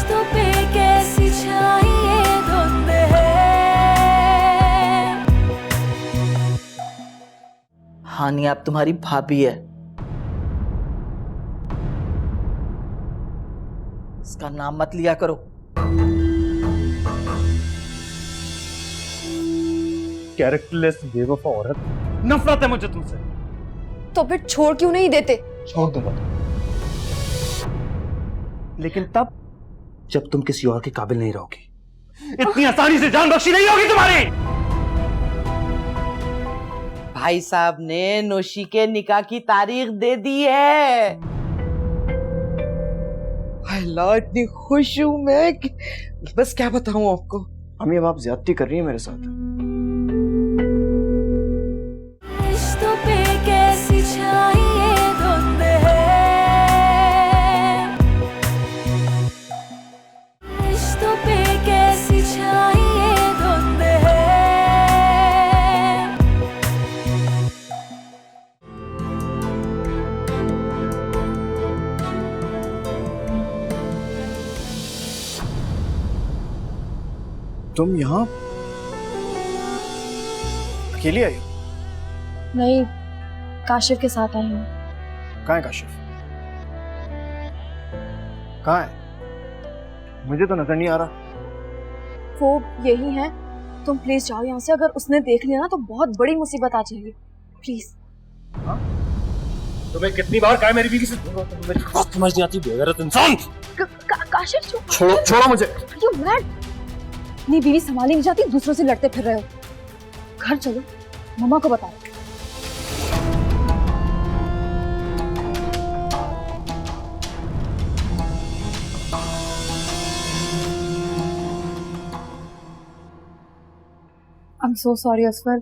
रिश्तों पे कैसी छाई ये धुंध है। हानि आप तुम्हारी भाभी है, इसका नाम मत लिया करो। कैरेक्टरलेस बेवफा औरत, नफरत है मुझे तुमसे। तो फिर छोड़ क्यों नहीं देते? छोड़ दूंगा तो, लेकिन तब जब तुम किसी और के काबिल नहीं रहोगी। इतनी आसानी से जान बख्शी नहीं होगी तुम्हारी। भाई साहब ने नौशी के निकाह की तारीख दे दी है। अल्लाह इतनी खुश हूं मैं कि बस क्या बताऊं आपको। अम्मी अब आप ज्यादती कर रही हैं मेरे साथ। रिश्तों पे कैसी छाई ये धुंध है। रिश्तों पे कैसी छाई ये धुंध है। तुम यहाँ अकेली आई हो? नहीं, काशिफ के साथ आई हूँ। कहाँ है काशिफ? कहाँ है? मुझे तो नजर नहीं आ रहा। वो यही है, तुम प्लीज जाओ यहाँ से। अगर उसने देख लिया ना तो बहुत बड़ी मुसीबत आ जाएगी। प्लीज। तुम्हें कितनी बार कहा मेरी बीवी से बात समझ नहीं आती, बेगैरत इंसान। काशिफ छोड़ो मुझे। You mad? अपनी बीवी संभाली नहीं जाती, दूसरों से लड़ते फिर रहे हो। घर चलो, मम्मा को बताओ। I am so sorry Asfar.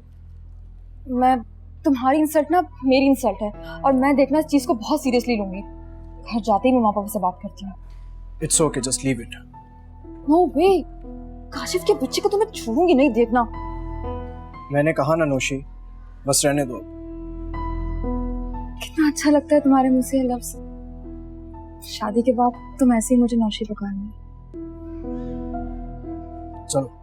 मैं तुम्हारी इंसल्ट ना मेरी इंसल्ट है, और मैं देखना इस चीज को बहुत सीरियसली लूंगी। घर जाते ही मैं माँ पापा से बात करती हूँ। It's okay, just leave it. No way, Kashif के बच्चे को तो मैं छोड़ूंगी नहीं, देखना। मैंने कहा ना नौशी, बस रहने दो। कितना अच्छा लगता है तुम्हारे मुंह से ये लफ्ज। शादी के बाद तुम ऐसे ही मुझे नौशी पुकारना। चलो।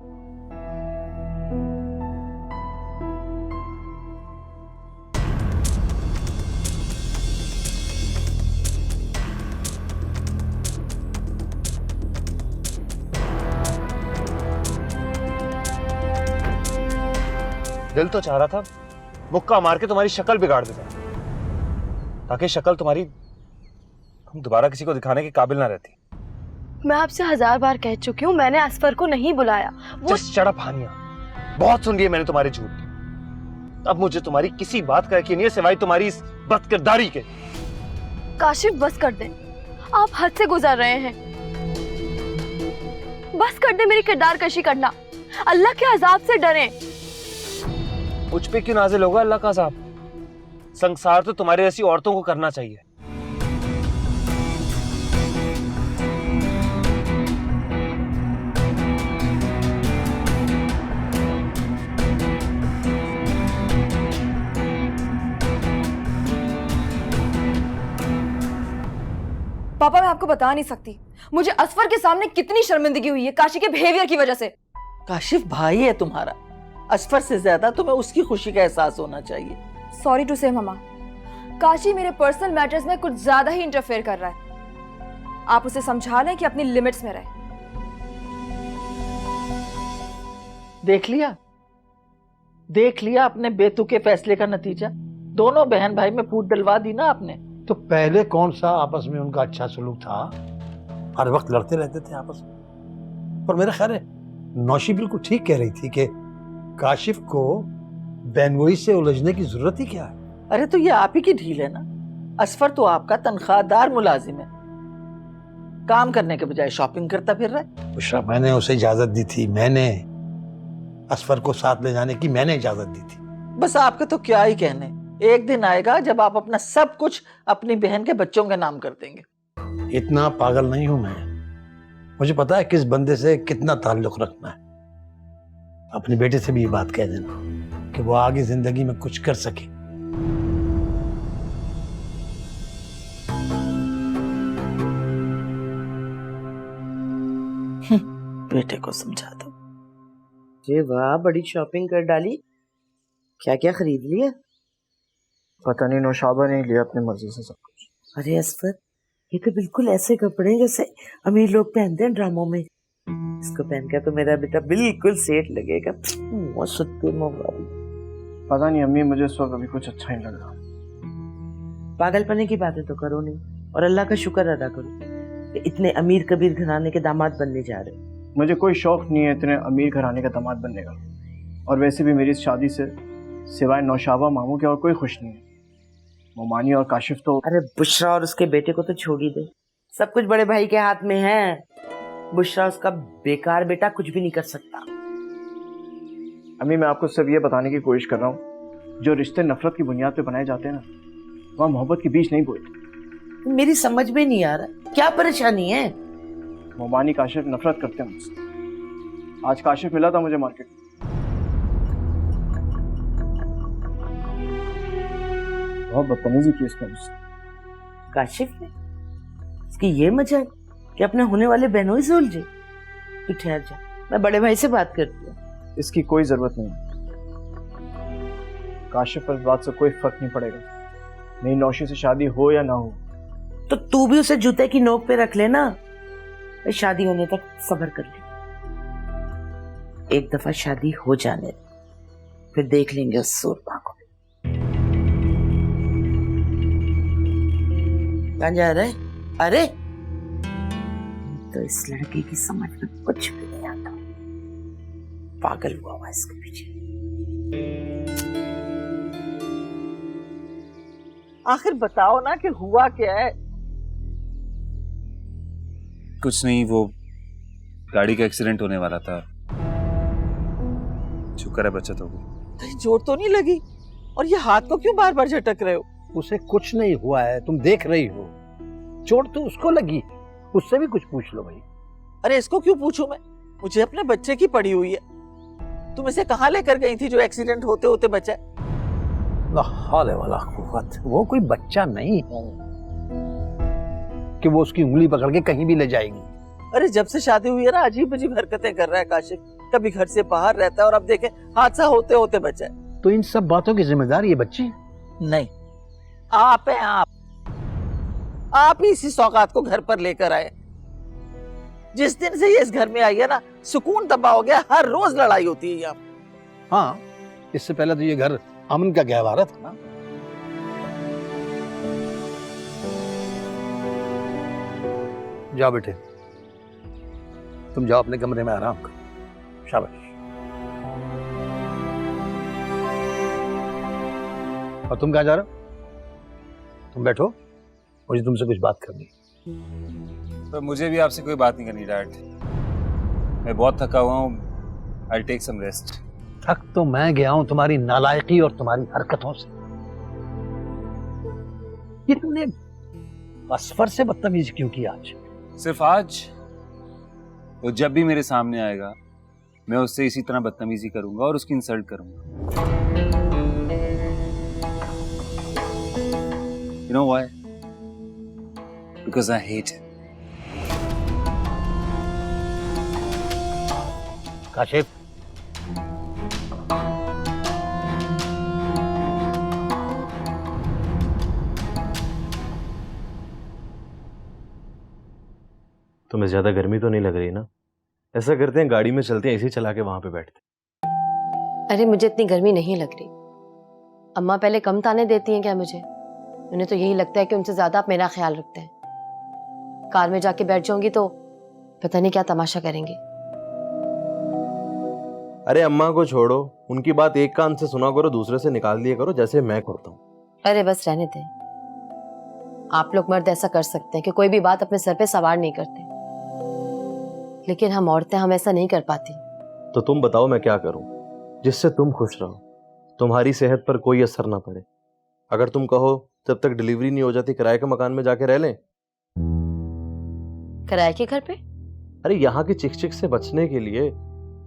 दिल तो चाह रहा था मुक्का मार के तुम्हारी शक्ल बिगाड़ देता, ताकि शक्ल तुम्हारी हम दोबारा किसी को दिखाने के काबिल ना रहती। मैं आपसे 1000 बार कह चुकी हूँ, मैंने असफर को नहीं बुलाया। वो Just shut up, हानिया। बहुत सुन लिया मैंने तुम्हारे झूठ। अब मुझे तुम्हारी किसी बात का यकीन नहीं है सिवाय तुम्हारी इस बदकिरदारी के। काशिफ बस कर दे, आप हद से गुजर रहे हैं। बस कर दे मेरी किरदार कशी करना। अल्लाह के अजाब से डरें। मुझ पे क्यों नाजिल होगा अल्लाह का अजाब? संसार तो तुम्हारे जैसी औरतों को करना चाहिए। पापा, मैं आपको बता नहीं सकती मुझे असफर के सामने कितनी शर्मिंदगी हुई है काशी के बिहेवियर की वजह से। काशिफ भाई है तुम्हारा, असफर से ज्यादा तुम्हें उसकी खुशी का एहसास होना चाहिए। सॉरी टू से ममा, काशी मेरे पर्सनल मैटर्स में कुछ ज्यादा ही इंटरफेयर कर रहा है। आप उसे समझा लें कि अपनी लिमिट्स में रहे। देख लिया अपने बेतुके फैसले का नतीजा। दोनों बहन भाई में फूट डलवा दी ना आपने। तो पहले कौन सा आपस में उनका अच्छा सलूक था? हर वक्त लड़ते रहते थे आपस में। पर मेरा ख्याल है नौशी बिल्कुल ठीक कह रही थी कि काशिफ को बेनगोई से उलझने की जरूरत ही क्या है। अरे तो ये आप ही की ढील है ना। असफर तो आपका तनख्वाहदार मुलाजिम है, काम करने के बजाय शॉपिंग करता फिर रहा है। बुशरा, मैंने उसे इजाजत दी थी, मैंने असफर को साथ ले जाने की मैंने इजाजत दी थी। बस आपके तो क्या ही कहने। एक दिन आएगा जब आप अपना सब कुछ अपनी बहन के बच्चों के नाम कर देंगे। इतना पागल नहीं हूं मैं। मुझे पता है किस बंदे से कितना ताल्लुक रखना है। अपनी बेटे से भी ये बात कह देना कि वो आगे जिंदगी में कुछ कर सके। बेटे को समझा दो। ये वाह, बड़ी शॉपिंग कर डाली। क्या क्या खरीद लिया? पता नहीं, नौशाबा ने लिया अपनी मर्जी से सब कुछ। अरे असफर, ये तो बिल्कुल ऐसे कपड़े हैं जैसे अमीर लोग पहनते हैं ड्रामों में। इसको पहनकर तो मेरा बेटा बिल्कुल सेठ लगेगा। सत्य मुबारक। पता नहीं अम्मी, मुझे इस वक्त अभी कुछ अच्छा नहीं लग रहा। पागलपने की बातें तो करो नहीं, और अल्लाह का शुक्र अदा करो कि इतने अमीर कबीर घराने के दामाद बनने जा रहे हो। मुझे कोई शौक नहीं है इतने अमीर घराने का दामाद बनने का, और वैसे भी मेरी इस शादी से सिवाय नौशाबा मामू के और कोई खुश नहीं है। मोमानी और काशिफ तो। अरे बुशरा और उसके बेटे को तो छोड़ ही दे, सब कुछ बड़े भाई के हाथ में है। बुशरा उसका बेकार बेटा कुछ भी नहीं कर सकता। अम्मी, मैं आपको सिर्फ ये बताने की कोशिश कर रहा हूँ, जो रिश्ते नफरत की बुनियाद पे बनाए जाते हैं ना, वहाँ मोहब्बत के बीज नहीं बोए। मेरी समझ में नहीं आ रहा, क्या परेशानी है? मोमानी काशिफ नफरत करते हैं मुझसे। आज काशिफ मिला था मुझे मार्केट में। बहुत बदतमीजी की इसने मुझसे। काशिफ ने? इसकी ये मजाक कि अपने होने वाले बहनों से उलझे। तू ठहर जा, मैं बड़े भाई से बात करती हूँ। इसकी कोई जरूरत नहीं है। काशिफ पर इस बात से कोई फर्क नहीं पड़ेगा, मेरी नौशी से शादी हो या ना हो। तो तू भी उसे जूते की नोक पे रख लेना, शादी होने तक सब्र कर ले। एक दफा शादी हो जाने, फिर देख लेंगे उस सूरमा को। कहाँ जा रहा है? अरे तो इस लड़के की समझ में कुछ भी नहीं आता, पागल हुआ हुआ इसके पीछे। आखिर बताओ ना कि हुआ क्या है। कुछ नहीं, वो गाड़ी का एक्सीडेंट होने वाला था, शुक्र है बचत हो गई। कहीं चोट तो नहीं लगी? और ये हाथ को क्यों बार बार झटक रहे हो? उसे कुछ नहीं हुआ है, तुम देख रही हो। चोट तो उसको लगी, उससे भी कुछ पूछ लो भाई। अरे इसको क्यों पूछूं मैं? मुझे अपने बच्चे की पड़ी हुई है। तुम इसे कहाँ लेकर गई थी जो एक्सीडेंट होते होते बचा? ला हौले वला कुव्वत, वो कोई बच्चा नहीं है कि वो उसकी उंगली पकड़ के कहीं भी ले जाएगी। अरे जब से शादी हुई है ना, अजीब अजीब हरकतें कर रहा है काशिफ। कभी घर से बाहर रहता है और अब देखे हादसा होते होते बचा है। तो इन सब बातों की जिम्मेदार ये बच्ची नहीं, आप हैं। आप ही इसी सौगात को घर पर लेकर आए। जिस दिन से ये इस घर में आई है ना, सुकून तबाह हो गया। हर रोज लड़ाई होती है यहाँ। हाँ, इससे पहले तो ये घर अमन का गहवारा था ना। जाओ बेटे, तुम जाओ अपने कमरे में आराम करो। शाबाश। और तुम कहाँ जा रहे हो? तुम बैठो, मुझे तुमसे कुछ बात करनी है। पर मुझे भी आपसे कोई बात नहीं करनी डैड, मैं बहुत थका हुआ हूँ। I take some rest. थक तो मैं गया हूं तुम्हारी नालायकी और तुम्हारी हरकतों से। ये तुमने असफर से बदतमीजी क्यों की आज? सिर्फ आज? वो जब भी मेरे सामने आएगा मैं उससे इसी तरह बदतमीजी करूंगा और उसकी इंसल्ट करूंगा। You know why? Because I hate him. Kashif, तुम्हें ज्यादा गर्मी तो नहीं लग रही ना? ऐसा करते हैं, गाड़ी में चलते हैं, एसी चला के वहां पे बैठते। अरे मुझे इतनी गर्मी नहीं लग रही। अम्मा पहले कम ताने देती हैं क्या मुझे? उन्हें तो यही लगता है कि उनसे ज्यादा आप मेरा ख्याल रखते हैं। कार में जाके बैठ जाऊंगी तो पता नहीं क्या तमाशा करेंगे। अरे अम्मा को छोड़ो, उनकी बात एक कान से सुना करो, दूसरे से निकाल दिया करो, जैसे मैं करता हूँ। अरे बस रहने दें। आप लोग मर्द ऐसा कर सकते हैं कि कोई भी बात अपने सर पे सवार नहीं करते, लेकिन हम औरतें हम ऐसा नहीं कर पाती। तो तुम बताओ मैं क्या करूं जिससे तुम खुश रहो, तुम्हारी सेहत पर कोई असर ना पड़े। अगर तुम कहो जब तक डिलीवरी नहीं हो जाती किराए के मकान में जाके रह लें। किराए के घर पे? अरे यहाँ की चिक चिक से बचने के लिए।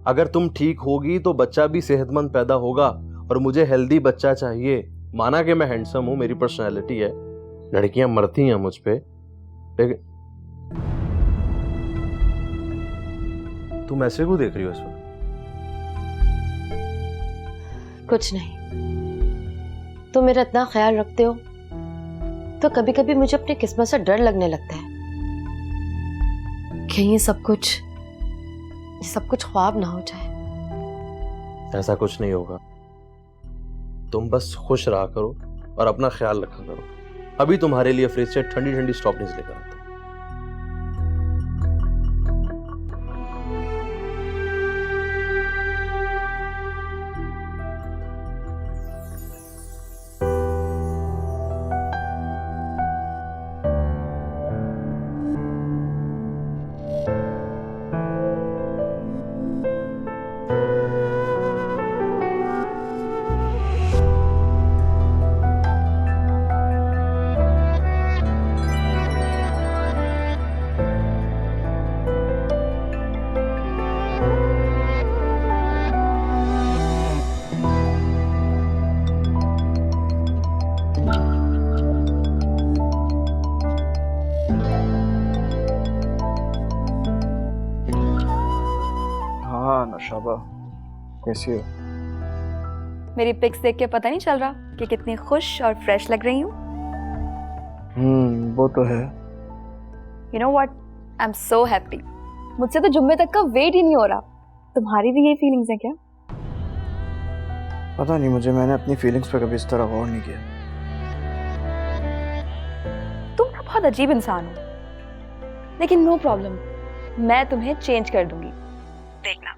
अगर तुम ठीक होगी तो बच्चा भी सेहतमंद पैदा होगा, और मुझे हेल्दी बच्चा चाहिए। माना कि मैं हैंडसम हूं, मेरी पर्सनैलिटी है, लड़कियां मरती हैं मुझ पे, लेकिन तुम ऐसे क्यों देख रही हो इस वक्त? कुछ नहीं, तुम मेरा इतना ख्याल रखते हो तो कभी कभी मुझे अपनी किस्मत से डर लगने लगता है कि ये सब कुछ ख्वाब ना हो जाए। ऐसा कुछ नहीं होगा, तुम बस खुश रहा करो और अपना ख्याल रखा करो। अभी तुम्हारे लिए फ्रिज से ठंडी ठंडी स्ट्रॉबेरीज लेकर आता हूं। हाँ नौशाबा, कैसी हो? मेरी पिक्स देख के पता नहीं चल रहा कि कितनी खुश और फ्रेश लग रही हूँ। वो तो है। You know what, I am so happy. मुझसे तो जुम्मे तक का वेट ही नहीं हो रहा। तुम्हारी भी यही फीलिंग्स है क्या? पता नहीं मुझे, मैंने अपनी फीलिंग्स पे कभी इस तरह गौर नहीं किया। तुम ना बहुत अजीब इंसान हो, लेकिन नो प्रॉब्लम, मैं तुम्हें चेंज कर दूंगी। देखना,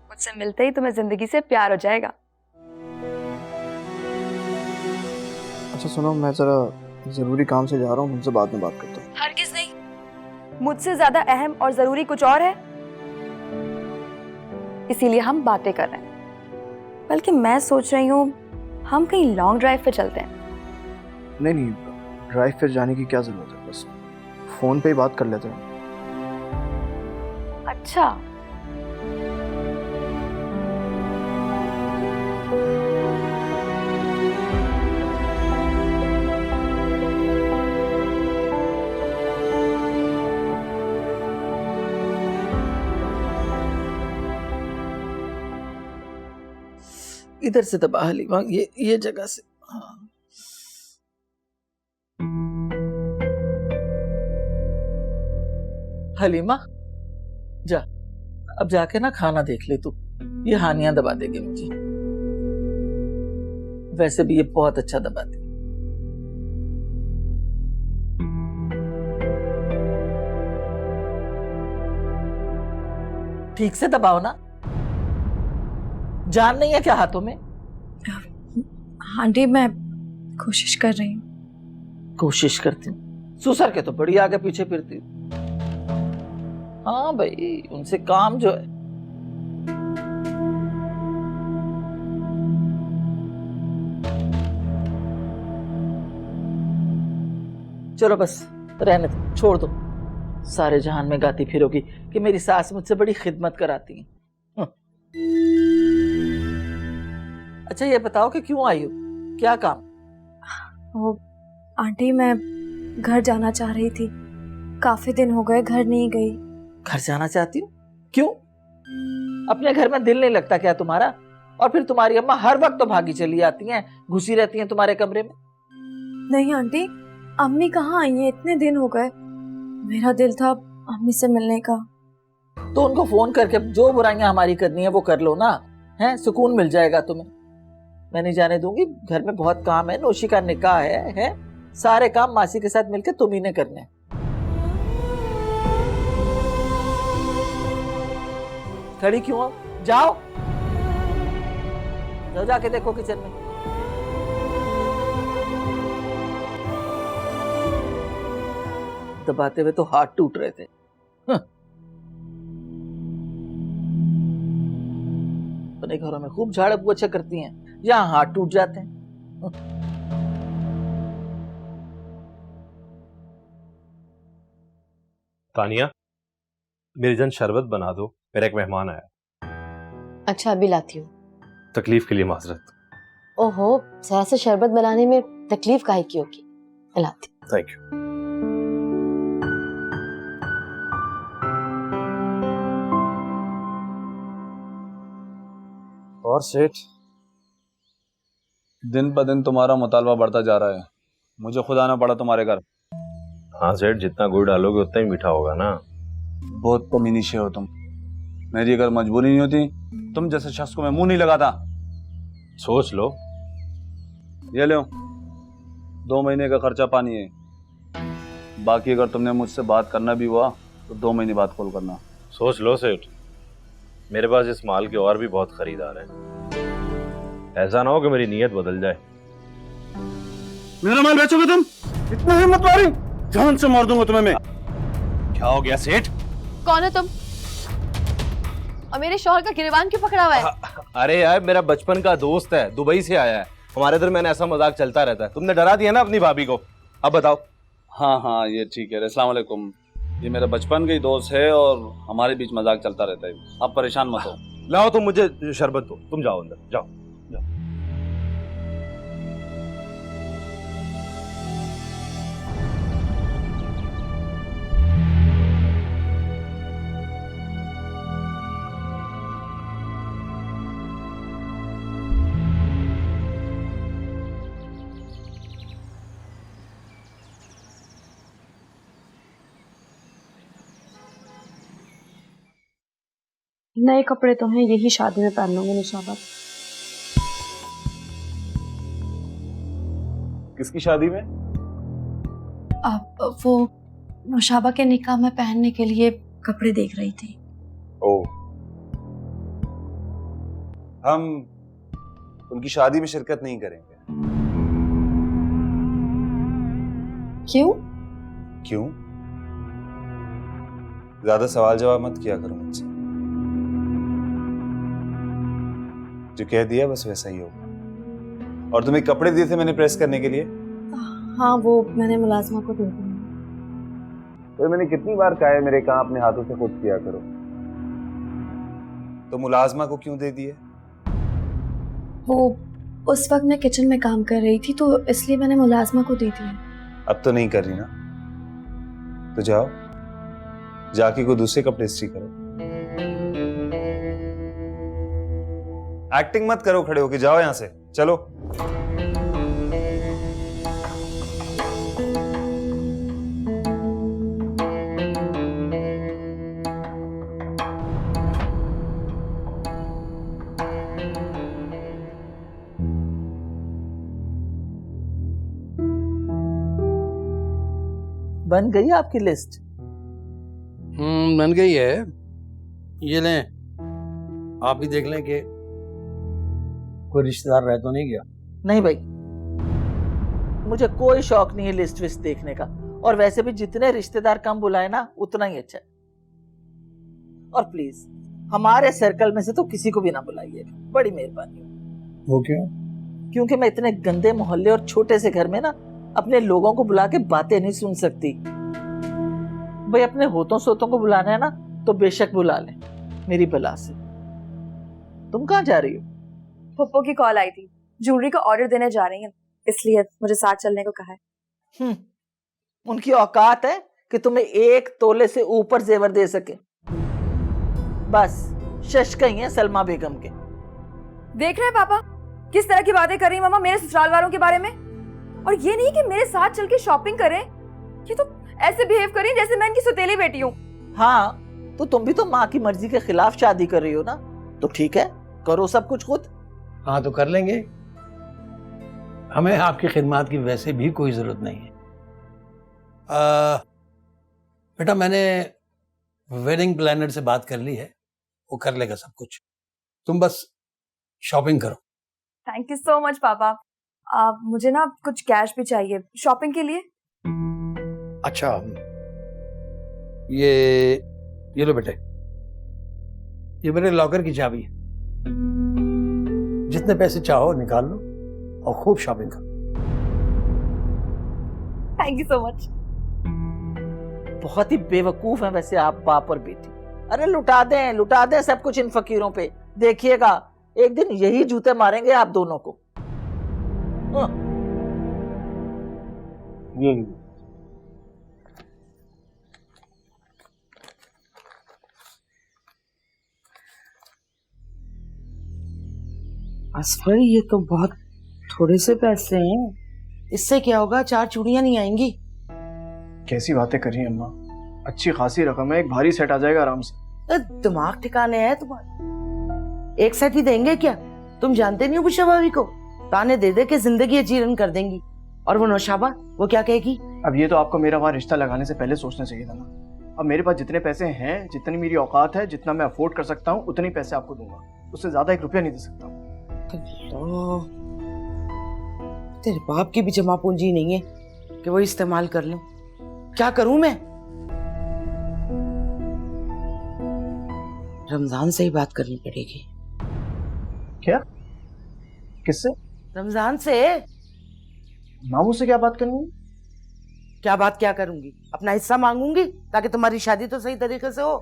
मुझसे मिलते ही तुम्हें जिंदगी से प्यार हो जाएगा। अच्छा सुनो, मैं जरा जरूरी काम से जा रहा हूँ, तुमसे बाद में बात करता हूँ। हरगिज़ नहीं, मुझसे ज्यादा अहम और जरूरी कुछ और है, इसीलिए हम बातें कर रहे हैं। बल्कि मैं सोच रही हूँ हम कहीं लॉन्ग ड्राइव पे चलते हैं। नहीं, ड्राइव पे जाने की क्या जरूरत है, बस फोन पे ही बात कर लेते हैं। अच्छा, इधर से दबा हलीमा, ये जगह से। हाँ। हलीमा जा, अब जाके ना खाना देख ले तू, ये हानियां दबा देगी मुझे। वैसे भी ये बहुत अच्छा दबाती। ठीक से दबाओ ना, जान नहीं है क्या हाथों में? आंटी मैं कोशिश कर रही हूँ। कोशिश करती हूँ, सुसर के तो बड़ी आगे पीछे फिरती हूँ। हाँ भाई, उनसे काम जो है। चलो बस रहने दो, छोड़ दो। सारे जहान में गाती फिरोगी कि मेरी सास मुझसे बड़ी खिदमत कराती है। अच्छा ये बताओ कि क्यों आई हो, क्या काम? वो आंटी, मैं घर जाना चाह रही थी, काफी दिन हो गए घर नहीं गई। घर जाना चाहती हूँ? क्यों? अपने घर में दिल नहीं लगता क्या तुम्हारा? और फिर तुम्हारी अम्मा हर वक्त तो भागी चली आती हैं, घुसी रहती हैं तुम्हारे कमरे में। नहीं आंटी, अम्मी कहाँ आई है, इतने दिन हो गए। मेरा दिल था अम्मी से मिलने का। तो उनको फोन करके जो बुराइयां हमारी करनी है वो कर लो ना, है सुकून मिल जाएगा तुम्हें। मैं नहीं जाने दूंगी, घर में बहुत काम है, नौशी का निकाह है? सारे काम मासी के साथ मिलकर तुम ही ने करने। खड़ी क्यों हो? जाओ जाओ, जाके देखो किचन में। दबाते हुए तो हाथ टूट रहे थे। अपने घरों में खूब झाड़ पोछा करती हैं, यहाँ हाथ टूट जाते हैं। तानिया, मेरी जन शरबत बना दो, मेरा एक मेहमान आया। अच्छा अभी लाती हूँ। तकलीफ के लिए माजरत। ओहो, जरा से शरबत बनाने में तकलीफ काहे की होगी, लाती हूँ। Thank you. और सेठ, दिन ब दिन तुम्हारा मुतालबा बढ़ता जा रहा है। मुझे खुद आना पड़ा तुम्हारे घर। हाँ सेठ, जितना गुड़ डालोगे उतना ही मीठा होगा ना। बहुत कमीनीशे हो तुम। मेरी अगर मजबूरी नहीं होती, तुम जैसे शख्स को मैं मुंह नहीं लगाता। सोच लो। ये लो, 2 महीने का खर्चा पानी है। बाकी अगर तुमने मुझसे बात करना भी हुआ तो 2 महीने बाद कॉल करना। सोच लो सेठ, मेरे पास इस माल के और भी बहुत खरीदार हैं। ऐसा ना हो कि मेरी नीयत बदल जाए। मेरा माल बेचोगे तुम? इतना हिम्मत वाली, जान से मार दूंगा तुम्हें मैं। क्या हो गया सेठ? कौन है तुम? और मेरे शौहर का गिरबान क्यों पकड़ा हुआ है? अरे यार, मेरा बचपन का दोस्त है, दुबई से आया है। हमारे दरमियान ऐसा मजाक चलता रहता है। तुमने डरा दिया ना अपनी भाभी को। अब बताओ। हाँ हाँ, ये ठीक है। अस्सलाम वालेकुम। ये मेरा बचपन का ही दोस्त है और हमारे बीच मजाक चलता रहता है। आप परेशान मत हो। लाओ तुम मुझे शरबत दो। तुम जाओ अंदर, जाओ। नए कपड़े तो हैं, यही शादी में पहन लूंगी निशाबा। किसकी शादी में? वो नौशाबा के निकाह में पहनने के लिए कपड़े देख रही थी। ओ, हम उनकी शादी में शिरकत नहीं करेंगे। क्यों? क्यों? ज्यादा सवाल जवाब मत किया करो मुझसे। जो कह दिया बस वैसा ही होगा। और तुम्हें कपड़े दिए थे मैंने प्रेस करने के लिए? हाँ, वो मैंने मुलाजमा को दे दिया। तो मैंने कितनी बार कहा है मेरे काम अपने हाथों से खुद किया करो। तो मुलाजमा को क्यों दे दिए? वो उस वक्त मैं किचन में काम कर रही थी तो इसलिए मैंने मुलाजमा को दे दिया। अब तो नहीं कर रही ना, तो जाओ, जाके कोई दूसरे कपड़े इस्त्री करो। एक्टिंग मत करो खड़े होके, जाओ यहां से, चलो। बन गई आपकी लिस्ट? बन गई है। ये लें, आप भी देख लें कि कोई रिश्तेदार रह तो नहीं गया। नहीं भाई, मुझे कोई शौक नहीं है लिस्ट विस्ट देखने का। और वैसे भी जितने रिश्तेदार कम बुलाए ना उतना ही अच्छा है। और प्लीज हमारे सर्कल में से तो किसी को भी ना बुलाइए, बड़ी मेहरबानी। वो क्यों? क्योंकि मैं इतने गंदे मोहल्ले और छोटे से घर में ना अपने लोगों को बुला के बातें नहीं सुन सकती। भाई अपने होतों सोतों को बुलाना है ना तो बेशक बुला लें, मेरी बला से। तुम कहाँ जा रही हो? पप्पो की कॉल आई थी, ज्वेलरी का ऑर्डर देने जा रही हैं, इसलिए मुझे साथ चलने को कहा है। उनकी औकात है कि तुम्हें 1 तोले से ऊपर जेवर दे सके? बस शश कही है सलमा बेगम के। देख रहे हैं पापा किस तरह की बातें कर रही मामा मेरे ससुराल वालों के बारे में। और ये नहीं कि मेरे साथ चल के शॉपिंग करें, ये तो ऐसे बिहेव करें जैसे मैं इनकी सौतेली बेटी हूँ। हाँ, तो तुम भी तो माँ की मर्जी के खिलाफ शादी कर रही हो ना, तो ठीक है, करो सब कुछ खुद। हाँ तो कर लेंगे, हमें आपकी खिदमत की वैसे भी कोई जरूरत नहीं है। बेटा मैंने वेडिंग प्लानर से बात कर ली है, वो कर लेगा सब कुछ, तुम बस शॉपिंग करो। थैंक यू सो मच पापा। मुझे ना कुछ कैश भी चाहिए शॉपिंग के लिए। अच्छा, ये लो बेटे, ये मेरे लॉकर की चाबी है, जितने पैसे चाहो निकाल लो और खूब शॉपिंग करो। Thank you so much. बहुत ही बेवकूफ है वैसे आप बाप और बेटी। अरे लुटा दें सब कुछ इन फकीरों पे। देखिएगा एक दिन यही जूते मारेंगे आप दोनों को। ये असफर, ये तो बहुत थोड़े से पैसे हैं। इससे क्या होगा, 4 चूड़ियां नहीं आएंगी। कैसी बातें कर रही हैं अम्मा, अच्छी खासी रकम है, एक भारी सेट आ जाएगा आराम से। दिमाग ठिकाने है तुम्हारा। एक सेट ही देंगे क्या? तुम जानते नहीं हो बुशा भाभी को, ताने दे दे के जिंदगी अजीरन कर देंगी। और वो नौशाबा, वो क्या कहेगी? अब ये तो आपको मेरा वहाँ रिश्ता लगाने से पहले सोचना चाहिए था ना। अब मेरे पास जितने पैसे हैं, जितनी मेरी औकात है, जितना मैं अफोर्ड कर सकता हूँ, उतने पैसे आपको दूंगा। उससे ज्यादा 1 रुपया नहीं दे सकता हूँ। तेरे बाप की भी जमा पूंजी नहीं है कि वो इस्तेमाल कर लूं। क्या करूं मैं? रमजान से ही बात करनी पड़ेगी। क्या? किससे? रमजान से। मामू से क्या बात करनी है? क्या बात क्या करूंगी? अपना हिस्सा मांगूंगी ताकि तुम्हारी शादी तो सही तरीके से हो।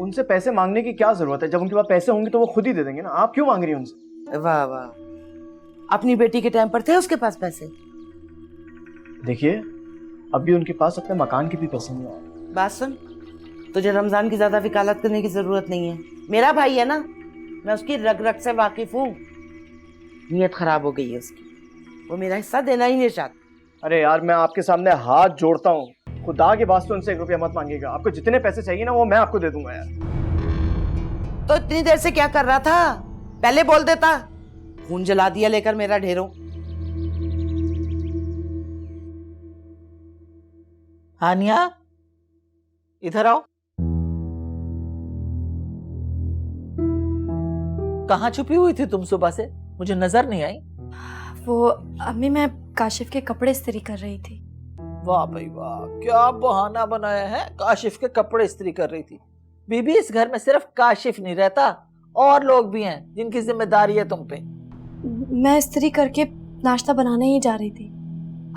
उनसे पैसे मांगने की क्या जरूरत है? जब उनके पास पैसे होंगे तो वो खुद ही दे देंगे ना। आप क्यों मांग रही हैं उनसे? वाह वाह, अपनी बेटी के टाइम पर थे उसके पास पैसे। देखिए, अभी उनके पास अपने मकान के भी पैसे नहीं आए। बात सुन, तुझे रमजान की ज्यादा वकालत करने की जरूरत नहीं है। मेरा भाई है ना, मैं उसकी रग रग से वाकिफ हूँ। नीयत खराब हो गई है उसकी, वो मेरा हिस्सा देना ही नहीं चाहता। अरे यार, मैं आपके सामने हाथ जोड़ता हूँ, खुदा के वास्ते उनसे 1 रुपया मत मांगिएगा। आपको जितने पैसे चाहिए ना, वो मैं आपको दे दूंगा यार। तो इतनी देर से क्या कर रहा था? पहले बोल देता। खून जला दिया लेकर मेरा ढेरों। हानिया, इधर आओ। कहाँ छुपी हुई थी तुम सुबह से? मुझे नजर नहीं आई। वो अम्मी, मैं काशिफ के कपड़े इस्त्री कर रही थी। वाह भाई वाह, क्या बहाना बनाया है। काशिफ के कपड़े इस्त्री कर रही थी। बीबी, इस घर में सिर्फ काशिफ नहीं रहता, और लोग भी हैं जिनकी जिम्मेदारी है तुम पे। मैं इस्त्री करके नाश्ता बनाने ही जा रही थी।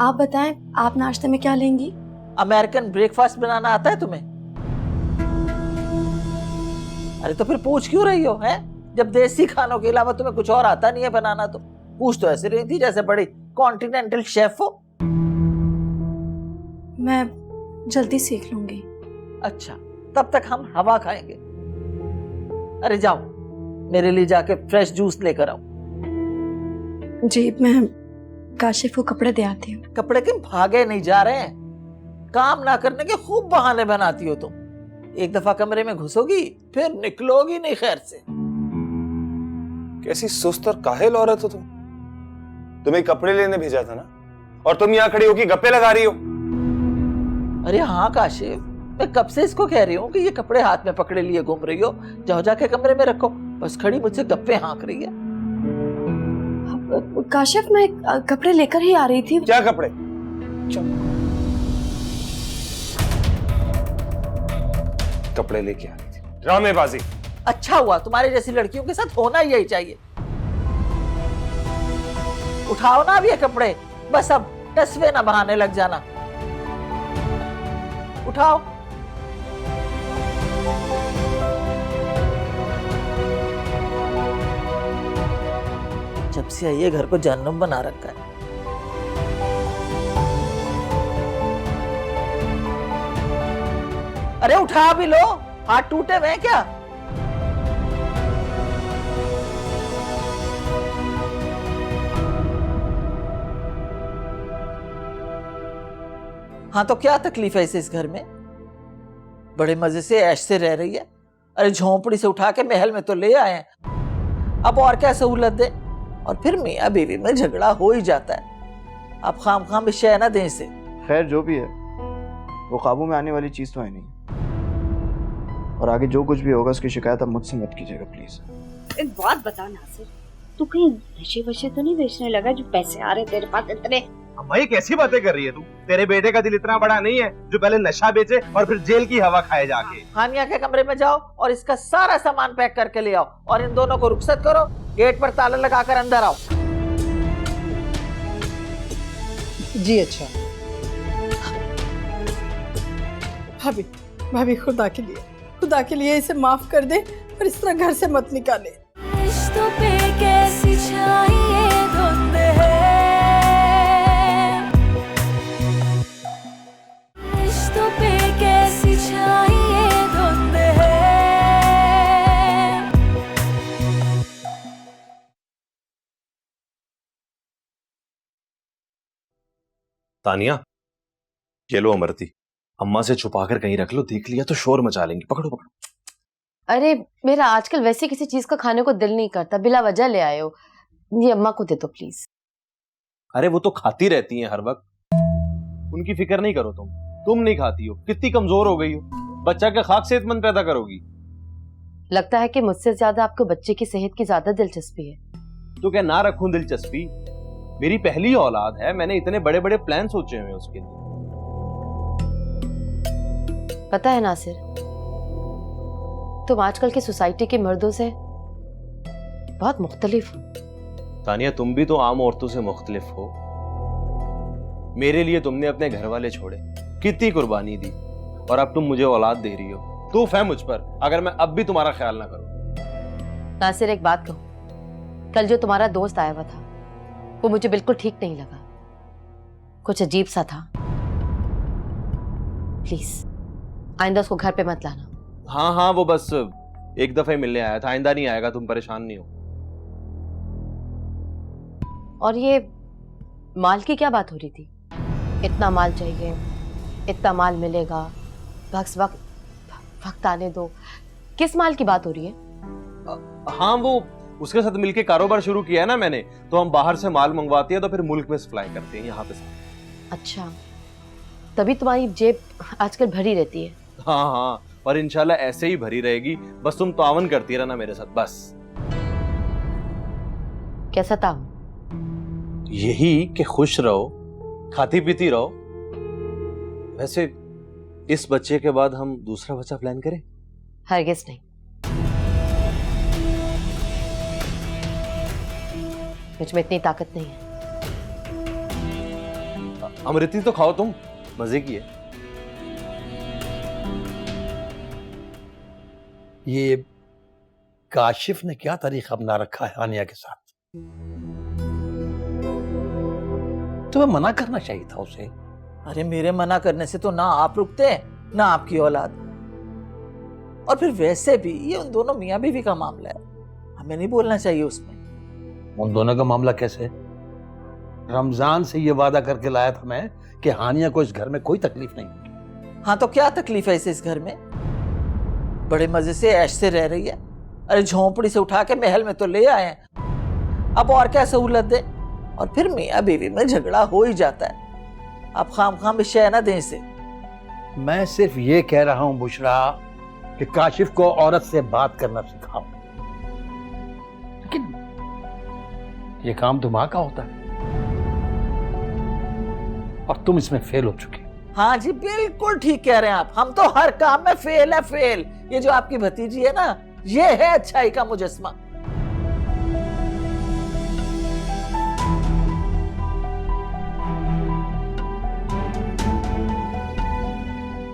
आप बताएं, आप नाश्ते में क्या लेंगी? अमेरिकन ब्रेकफास्ट बनाना आता है तुम्हें? अरे तो फिर पूछ क्यों रही हो, हैं? जब देसी खानों के अलावा तुम्हें कुछ और आता नहीं है बनाना, तो पूछ तो ऐसे रही थी जैसे बड़ी कॉन्टिनेंटल शेफ हो। मैं जल्दी सीख लूंगी। अच्छा, तब तक हम हवा खाएंगे। अरे जाओ, मेरे लिए जाके फ्रेश जूस लेकर आओ। जी, मैं काशिफ को कपड़े दे आती हूँ। कपड़े क्यों भागे नहीं जा रहे हैं? काम ना करने के खूब बहाने बनाती हो तुम। एक दफा कमरे में घुसोगी, फिर निकलोगी नहीं खैर से। कैसी सुस्त और काहिल औरत हो तुम। तुम्हें कपड़े लेने भेजा था ना, और तुम यहाँ खड़ी होकर गप्पे लगा रही हो। अरे हाँ काशिफ, मैं कब से इसको कह रही हूँ कि ये कपड़े हाथ में पकड़े लिए घूम रही हो, जाओ जाके कमरे में रखो। बस खड़ी मुझसे गप्पे हाँक रही है। काशिफ, मैं कपड़े लेकर ही आ रही थी। क्या कपड़े? कपड़े लेके आ रही थी? ड्रामेबाजी। अच्छा हुआ, तुम्हारी जैसी लड़कियों के साथ होना यही चाहिए। उठाओ ना अब ये कपड़े, बस अब टसवे ना बहाने लग जाना। उठाओ। जब से आई है घर को जहन्नुम बना रखा है। अरे उठा भी लो, हाथ टूटे हुए हैं क्या? हाँ तो क्या तकलीफ है इसे इस घर में? बड़े मजे से ऐश से रह रही है। अरे झोंपड़ी से उठा के महल में तो ले आए हैं, अब और क्या सहूलत दे? और फिर मियाँ बीवी में झगड़ा हो ही जाता है। आप खाम खाम विषय ना दें इसे। खैर जो भी है, वो काबू में आने वाली चीज तो है नहीं। और आगे जो कुछ भी होगा उसकी शिकायत आप मुझसे मत कीजिएगा प्लीज। एक बात बता नासिर, तू कहीं नशे वशे तो नहीं बेचने लगा जो पैसे आ रहे तेरे पास इतने? भाई कैसी बातें कर रही है तू? तेरे बेटे का दिल इतना बड़ा नहीं है जो पहले नशा बेचे और फिर जेल की हवा खाए जाके। हानिया के कमरे में जाओ और इसका सारा सामान पैक करके ले आओ, और इन दोनों को रुखसत करो, गेट पर ताला लगाकर अंदर आओ। जी अच्छा। भाभी, भाभी खुदा के लिए इसे माफ कर दे और इस तरह घर से मत निकाले। रिश्तों पे कैसी छाई धुंध है, रिश्तों पे कैसी छाई धुंध है, तानिया, ये लो अमरती, अम्मा से छुपा कर कहीं रख लो, देख लिया तो शोर मचा लेंगी। पकड़ो पकड़ो। अरे मेरा आजकल वैसे किसी चीज का खाने को दिल नहीं करता, बिला वजह ले आए हो। ये अम्मा को दे दो प्लीज। अरे वो तो खाती रहती हैं हर वक्त, उनकी फिक्र नहीं करो तुम नहीं खाती हो, कितनी कमजोर हो गई हो, बच्चा के खाक सेहतमंद पैदा करोगी। लगता है कि मुझसे ज्यादा आपको बच्चे की सेहत की ज्यादा दिलचस्पी है। तो क्या ना रखूं दिलचस्पी, मेरी पहली औलाद है, मैंने इतने बड़े बड़े प्लान सोचे हुए उसके लिए। पता है नासिर, तुम आजकल की सोसाइटी के मर्दों से बहुत मुख्तलिफ हो। तानिया, तुम भी तो आम औरतों से मुख्तलिफ हो। मेरे लिए तुमने अपने घर वाले छोड़े, कितनी कुर्बानी दी, और अब तुम मुझे औलाद दे रही हो। तूफ है मुझ पर अगर मैं अब भी तुम्हारा ख्याल ना करूं। नासिर एक बात कहूं, कल जो तुम्हारा दोस्त आया हुआ था वो मुझे बिल्कुल ठीक नहीं लगा, कुछ अजीब सा था। प्लीज आइंदा उसको घर पे मत लाना। हाँ हाँ, वो बस एक दफे मिलने आया था, आइंदा नहीं आएगा, तुम परेशान नहीं हो। और ये माल की क्या बात हो रही थी? इतना माल चाहिए, इतना माल मिलेगा, वक्त आने दो, किस माल की बात हो रही है? हाँ, वो उसके साथ मिलके कारोबार शुरू किया है ना मैंने, तो हम बाहर से माल मंगवाते हैं तो फिर मुल्क में सप्लाई करते हैं यहाँ पे। अच्छा, तभी तुम्हारी जेब आजकल भरी रहती है। हाँ हाँ, और इंशाल्लाह ऐसे ही भरी रहेगी, बस तुम तावन करती रहना मेरे साथ बस। कैसा तावन? यही कि खुश रहो, खाती पीती रहो। वैसे इस बच्चे के बाद हम दूसरा बच्चा प्लान करें? हरगिज़ नहीं, मुझ में इतनी ताकत नहीं है। अमृति तो खाओ तुम, मजे की है। ये काशिफ ने क्या तरीका अपना रखा है हानिया के साथ? तुम्हें मना करना चाहिए था उसे। अरे मेरे मना करने से तो ना आप रुकते हैं ना आपकी औलाद, और फिर वैसे भी ये उन दोनों मियां बीवी का मामला है, हमें नहीं बोलना चाहिए उसमें। उन दोनों का मामला कैसे? रमजान से ये वादा करके लाया था मैं कि हानिया को इस घर में कोई तकलीफ नहीं होगी। हाँ तो क्या तकलीफ है इसे इस घर में? बड़े मजे से ऐश से रह रही है। अरे झोंपड़ी से उठा के महल में तो ले आए हैं, अब और क्या सहूलत दे? और फिर मियां बीवी में झगड़ा हो ही जाता है, आप खाम विषय ना दें इसे। मैं सिर्फ ये कह रहा हूं बुशरा कि काशिफ को औरत से बात करना सिखाओ, लेकिन ये काम तो मां का होता है और तुम इसमें फेल हो चुके। हाँ जी बिल्कुल ठीक कह रहे हैं आप, हम तो हर काम में फेल है फेल। ये जो आपकी भतीजी है ना, ये है अच्छाई का मुजस्मा।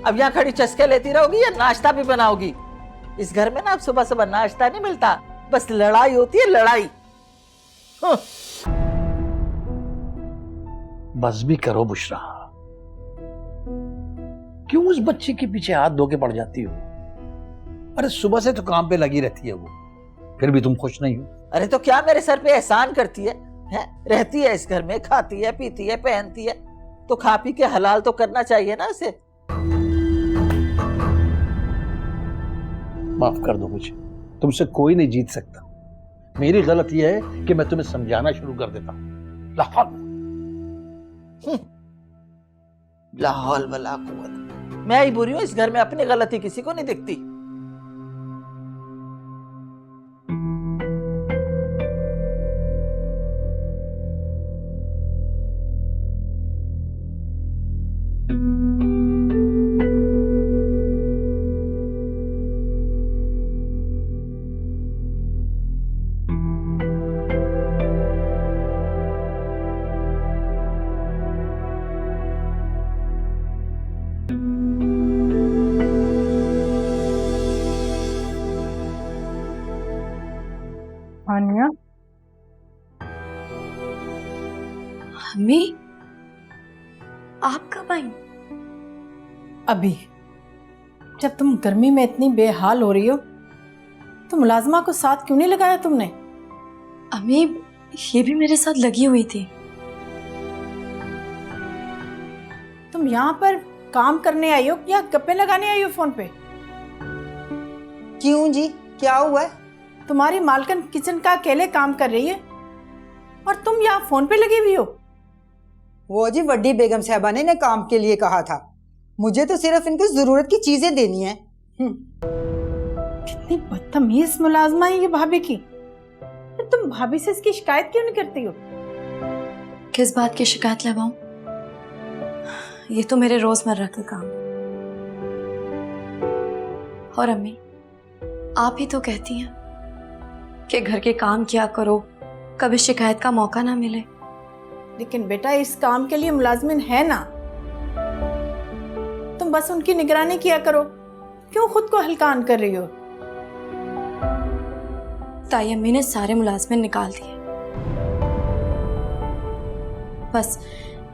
अब यहाँ खड़ी चस्के लेती रहोगी या नाश्ता भी बनाओगी? इस घर में ना अब सुबह सुबह नाश्ता नहीं मिलता, बस लड़ाई होती है, लड़ाई। बस भी करो बुशरा, क्यों उस बच्चे के पीछे हाथ धो के पड़ जाती हो? अरे सुबह से तो काम पे लगी रहती है वो, फिर भी तुम खुश नहीं हो। अरे तो क्या मेरे सर पे एहसान करती है? रहती है इस घर में, खाती है पीती है पहनती है, तो खा पी के हलाल तो करना चाहिए ना उसे। माफ कर दो मुझे, तुमसे कोई नहीं जीत सकता। मेरी गलती है कि मैं तुम्हें समझाना शुरू कर देता हूं। लाहौल वला कुव्वत। मैं ही बुरी हूं इस घर में, अपनी गलती किसी को नहीं दिखती। हानिया, अम्मी आप कब आई? अभी जब तुम गर्मी में इतनी बेहाल हो रही हो तो मुलाजमा को साथ क्यों नहीं लगाया तुमने? अम्मी ये भी मेरे साथ लगी हुई थी। तुम यहाँ पर काम करने आई हो या गप्पे लगाने आई हो फोन पे? क्यों जी, क्या हुआ है? तुम्हारी मालकिन किचन का अकेले काम कर रही है और तुम यहाँ फोन पे लगी हुई हो। वो जी बड़ी बेगम साहबा ने इन्हें काम के लिए कहा था, मुझे तो सिर्फ इनको जरूरत की चीजें देनी है। कितनी बदतमीज मुलाजमा है ये भाभी की। तो तुम भाभी से इसकी शिकायत क्यों नहीं करती हो? किस बात की शिकायत लगाऊं? ये तो मेरे रोजमर्रा का काम है। और अम्मी, आप ही तो कहती हैं कि घर के काम किया करो, कभी शिकायत का मौका ना मिले। लेकिन बेटा इस काम के लिए मुलाजमिन है ना, तुम बस उनकी निगरानी किया करो, क्यों खुद को हल्कान कर रही हो? ताई अम्मी ने सारे मुलाजमिन निकाल दिए, बस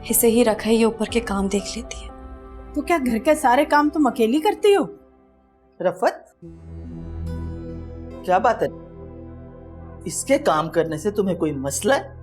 इसे ही रखा है, ये ऊपर के काम देख लेती है। तो क्या घर के सारे काम तुम अकेली करती हो? रफत, क्या बात है? इसके काम करने से तुम्हें कोई मसला है?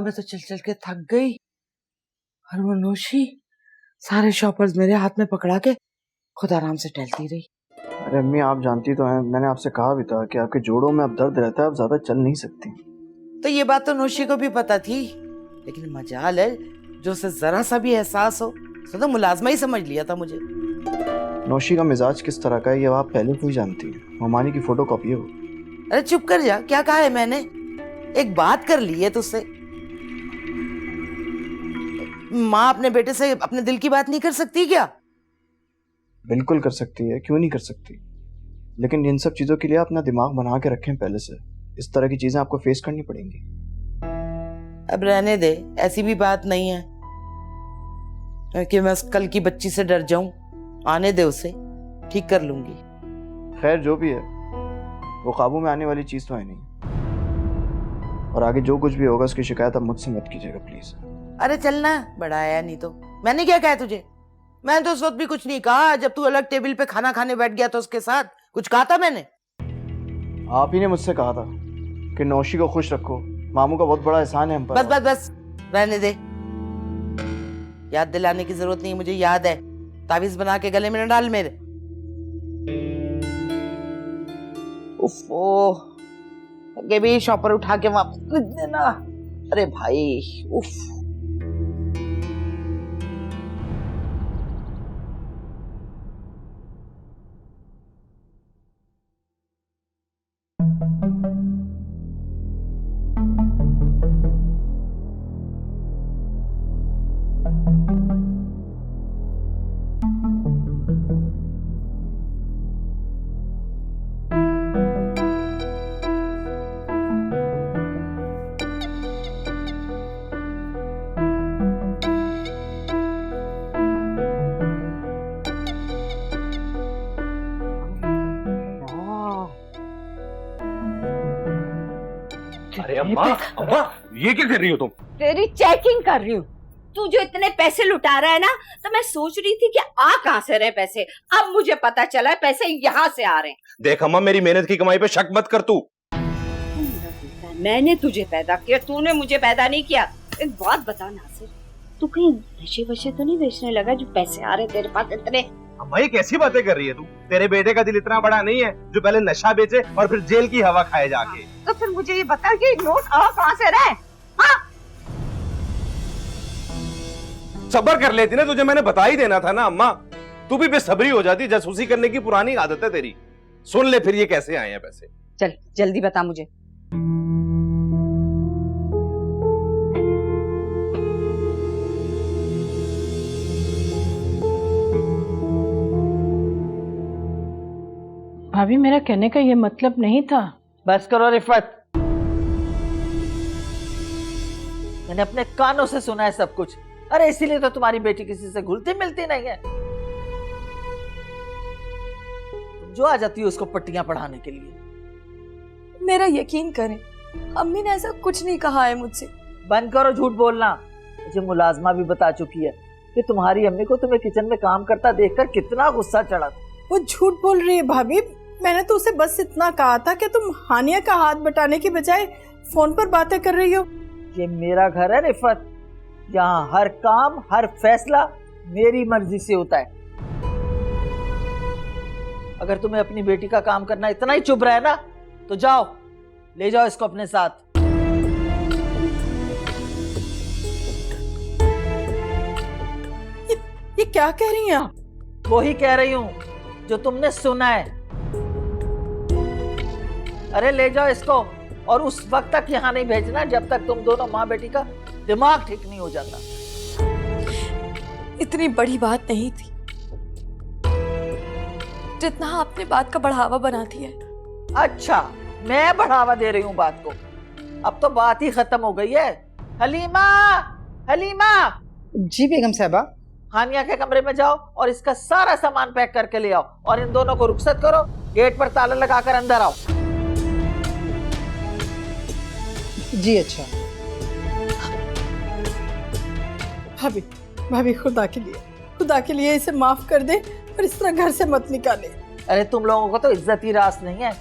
मैं तो चल चल के थक गई। और वो नौशी सारे शॉपर्स मेरे हाथ में पकड़ा के खुद आराम से टहलती रही। अरे अम्मी, आप जानती तो हैं, मैंने आपसे कहा भी था कि आपके जोड़ों में अब दर्द रहता है, आप ज्यादा चल नहीं सकती। तो ये बात तो नौशी को भी पता थी, लेकिन मजाल है जो उसे जरा सा भी एहसास हो, तो मुलाजमा ही समझ लिया था मुझे। नौशी का मिजाज किस तरह का है ये आप पहले से ही जानती हैं। ममानी की फोटो कॉपी है वो। अरे चुप कर जा, क्या कहा है मैंने? एक बात कर ली है तुझसे। माँ अपने बेटे से अपने दिल की बात नहीं कर सकती क्या? बिल्कुल कर सकती है, क्यों नहीं कर सकती, लेकिन इन सब चीजों के लिए अपना दिमाग बना के रखें पहले से। इस तरह की चीजें आपको फेस करनी पड़ेंगी। अब रहने दे, ऐसी भी बात नहीं है कि मैं कल की बच्ची से डर जाऊं। आने दे उसे, ठीक कर लूंगी। खैर जो भी है वो काबू में आने वाली चीज तो है नहीं, और आगे जो कुछ भी होगा उसकी शिकायत आप मुझसे मत कीजिएगा प्लीज। अरे चलना, बड़ा आया नहीं तो। मैंने क्या कहा तुझे? मैंने तो उस वक्त भी कुछ नहीं कहा जब तू अलग टेबल पे खाना खाने बैठ गया तो उसके साथ कुछ कहा था मैंने? आप ही ने मुझसे कहा था कि नौशी को खुश रखो, मामू का बहुत बड़ा एहसान है हम पर। बस बस बस, रहने दे। याद दिलाने की जरूरत नहीं, मुझे याद है। तावीज बना के गले में न डाल मेरे। उफ़ो, आगे भी शॉपर उठा के वापस रख देना। अरे भाई, उफ। अरे अम्मा, अम्मा, ये क्या कर रही हो तुम? तेरी चेकिंग कर रही हूँ। तू जो इतने पैसे लुटा रहा है ना, तो मैं सोच रही थी कि आ कहाँ से रहे पैसे। अब मुझे पता चला है पैसे यहाँ से आ रहे हैं। देख अम्मा, मेरी मेहनत की कमाई पे शक मत कर तू। मैंने तुझे पैदा किया, तूने मुझे पैदा नहीं किया। एक बात बता नासिर, तू कहीं नशे वशे तो नहीं बेचने लगा जो पैसे आ रहे तेरे पास इतने? अम्मा, ये कैसी बातें कर रही है तू? तेरे बेटे का दिल इतना बड़ा नहीं है जो पहले नशा बेचे और फिर जेल की हवा खाए जाके। तो फिर मुझे ये बता कि नोट आ कहाँ से रहे? हाँ? सब्र कर लेती ना, तुझे मैंने बता ही देना था ना अम्मा। तू भी बेसब्री हो जाती, जासूसी करने की पुरानी आदत है तेरी। सुन ले फिर ये कैसे आए हैं पैसे। चल जल्दी बता मुझे। भाभी, मेरा कहने का ये मतलब नहीं था। बस करो रिफत। मैंने अपने कानों से सुना है सब कुछ। अरे इसीलिए तो तुम्हारी बेटी किसी से घुलती मिलती नहीं है। तुम जो आ जाती हो उसको पट्टियां पढ़ाने के लिए। मेरा यकीन करें, अम्मी ने ऐसा कुछ नहीं कहा है मुझसे। बंद करो झूठ बोलना। मुझे मुलाजमा भी बता चुकी है कि तुम्हारी अम्मी को तुम्हें किचन में काम करता देखकर कितना गुस्सा चढ़ा था। वो झूठ बोल रही है भाभी। मैंने तो उसे बस इतना कहा था कि तुम हानिया का हाथ बटाने की बजाय फोन पर बातें कर रही हो। ये मेरा घर है रिफत, यहाँ हर काम हर फैसला मेरी मर्जी से होता है। अगर तुम्हें अपनी बेटी का काम करना इतना ही चुभ रहा है ना, तो जाओ ले जाओ इसको अपने साथ। ये क्या कह रही हैं आप? वो ही कह रही हूँ जो तुमने सुना है। अरे ले जाओ इसको, और उस वक्त तक यहाँ नहीं भेजना जब तक तुम दोनों माँ बेटी का दिमाग ठीक नहीं हो जाता। इतनी बड़ी बात नहीं थी जितना आपने बात का बढ़ावा बना दिया है। अच्छा, मैं बढ़ावा दे रही हूँ बात को? अब तो बात ही खत्म हो गई है। हलीमा, हलीमा। जी बेगम साहबा। हानिया के कमरे में जाओ और इसका सारा सामान पैक करके ले आओ, और इन दोनों को रुखसत करो, गेट पर ताला लगाकर अंदर आओ। जी अच्छा। भाभी, भाभी खुदा के लिए इसे माफ कर दे और इस तरह घर से मत निकाले। अरे तुम लोगों को तो इज्जत ही रास नहीं है।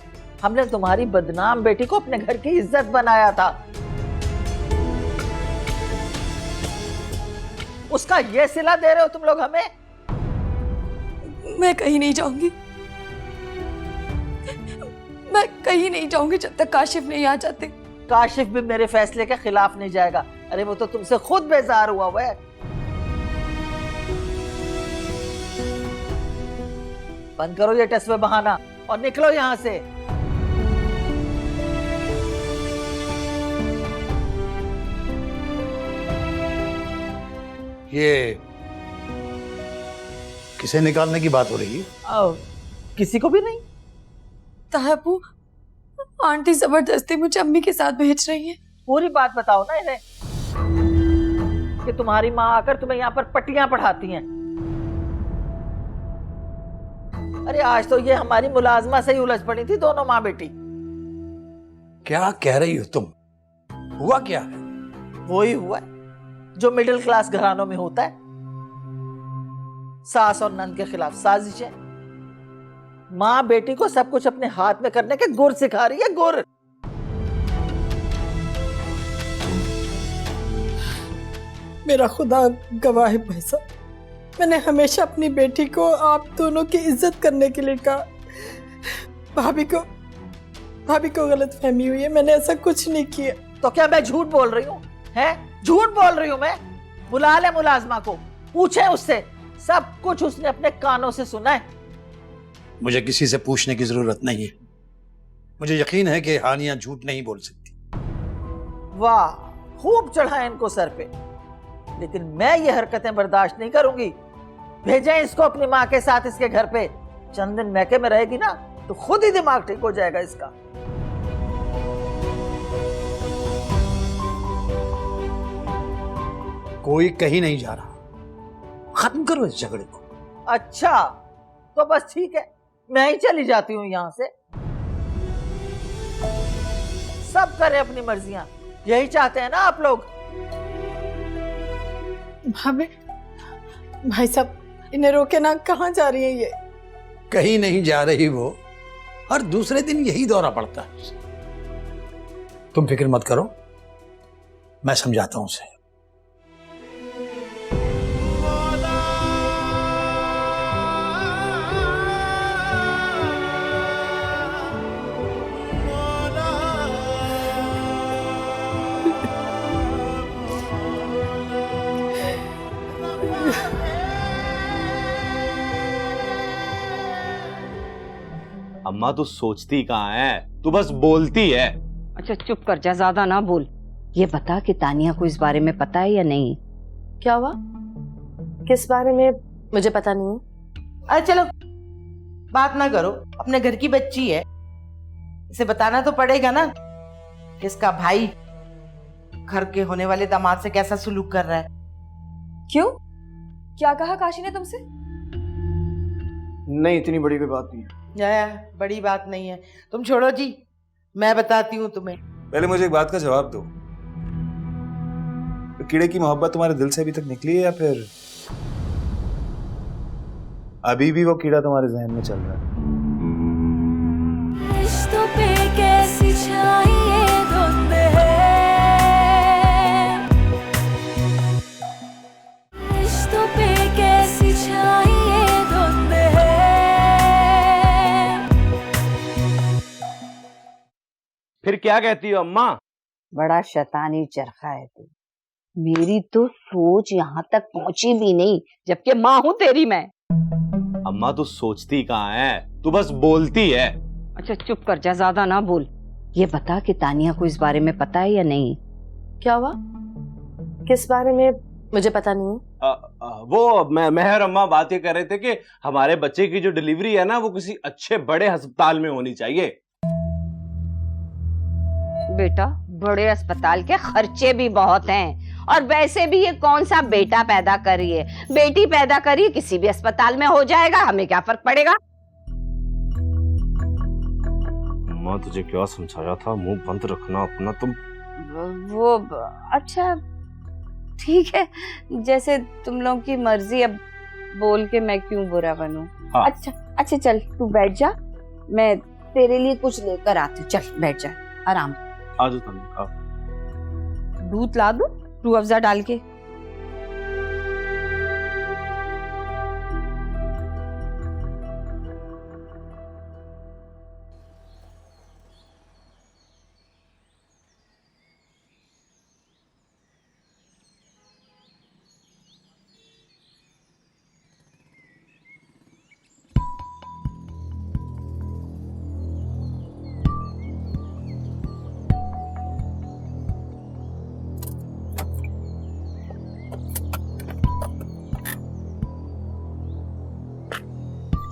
हमने तुम्हारी बदनाम बेटी को अपने घर की इज्जत बनाया था। उसका ये सिला दे रहे हो तुम लोग हमें? मैं कहीं नहीं जाऊंगी, मैं कहीं नहीं जाऊंगी जब तक काशिफ नहीं आ जाते। काशिफ भी मेरे फैसले के खिलाफ नहीं जाएगा। अरे वो तो तुमसे खुद बेजार हुआ है। बंद करो ये टस्वे बहाना और निकलो यहाँ से। ये किसे निकालने की बात हो रही है? किसी को भी नहीं। ताहबू, आंटी जबरदस्ती मुझे अम्मी के साथ भेज रही है। पूरी बात बताओ ना इन्हें कि तुम्हारी माँ आकर तुम्हें यहाँ पर पट्टियां पढ़ाती हैं। अरे आज तो ये हमारी मुलाजमा से ही उलझ पड़ी थी दोनों माँ बेटी। क्या कह रही हो तुम? हुआ क्या है? वो ही हुआ जो मिडिल क्लास घरानों में होता है। सास और नंद के खिलाफ साजिशें। माँ बेटी को सब कुछ अपने हाथ में करने के गुर सिखा रही है, गुर। मेरा खुदा गवाह है भाई साहब, मैंने हमेशा अपनी बेटी को आप दोनों की इज्जत करने के लिए कहा। भाभी को गलत फहमी हुई है, मैंने ऐसा कुछ नहीं किया। तो क्या मैं झूठ बोल रही हूँ? हैं? झूठ बोल रही हूँ मैं? बुला ले मुलाजमा को, पूछे उससे। सब कुछ उसने अपने कानों से सुना है। मुझे किसी से पूछने की जरूरत नहीं है। मुझे यकीन है कि हानिया झूठ नहीं बोल सकती। वाह, खूब चढ़ा है इनको सर पे। लेकिन मैं ये हरकतें बर्दाश्त नहीं करूंगी। भेजें इसको अपनी माँ के साथ इसके घर पे। चंद दिन मैके में रहेगी ना तो खुद ही दिमाग ठीक हो जाएगा इसका। कोई कहीं नहीं जा रहा। खत्म करो इस झगड़े को। अच्छा, तो बस ठीक है, मैं ही चली जाती हूँ यहाँ से। सब करें अपनी मर्जियां, यही चाहते हैं ना आप लोग। भाई साहब, इन्हें रोके ना। कहाँ जा रही है ये? कहीं नहीं जा रही वो, हर दूसरे दिन यही दौरा पड़ता है। तुम फिक्र मत करो, मैं समझाता हूं उसे। अम्मा तू सोचती कहाँ है, तू बस बोलती है। अच्छा चुप कर जा, ज्यादा ना बोल। ये बता कि तानिया को इस बारे में पता है या नहीं? क्या हुआ? किस बारे में? मुझे पता नहीं है। अरे चलो बात ना करो, अपने घर की बच्ची है, इसे बताना तो पड़ेगा ना। किसका भाई घर के होने वाले दामाद से कैसा सुलूक कर रहा है। क्यों? क्या कहा काशी ने तुमसे? नहीं, इतनी बड़ी कोई बात नहीं है। बड़ी बात नहीं है, तुम छोड़ो जी, मैं बताती हूँ तुम्हें। पहले मुझे एक बात का जवाब दो, तो कीड़े की मोहब्बत तुम्हारे दिल से अभी तक निकली है या फिर अभी भी वो कीड़ा तुम्हारे जहन में चल रहा है? रिश्तों पे कैसी छाई ये धुंध है, रिश्तों पे कैसी छाई ये धुंध है। फिर क्या कहती हो अम्मा? बड़ा शैतानी चरखा है तू। मेरी तो सोच यहाँ तक पहुंची भी नहीं, जबकि माँ हूँ तेरी मैं। अम्मा तू सोचती कहाँ है, तू बस बोलती है। अच्छा चुप कर जा, ज्यादा ना बोल। ये बता कि तानिया को इस बारे में पता है या नहीं? क्या हुआ? किस बारे में? मुझे पता नहीं है। वो मेहर अम्मा बात ये कर रहे थे कि हमारे बच्चे की जो डिलीवरी है ना, वो किसी अच्छे बड़े अस्पताल में होनी चाहिए। बेटा, बड़े अस्पताल के खर्चे भी बहुत हैं, और वैसे भी ये कौन सा बेटा पैदा करी है, बेटी पैदा करी है, किसी भी अस्पताल में हो जाएगा, हमें क्या फर्क पड़ेगा। अम्मा तुझे क्या समझाया था, मुंह बंद रखना अपना तुम। वो अच्छा ठीक है, जैसे तुम लोगों की मर्जी। अब बोल के मैं क्यों बुरा बनूं? हाँ। अच्छा चल तू बैठ जा, मैं तेरे लिए कुछ लेकर आती हूँ। चल बैठ जा, आराम। आज तो दूध ला दूं रूह अफ़ज़ा डाल के?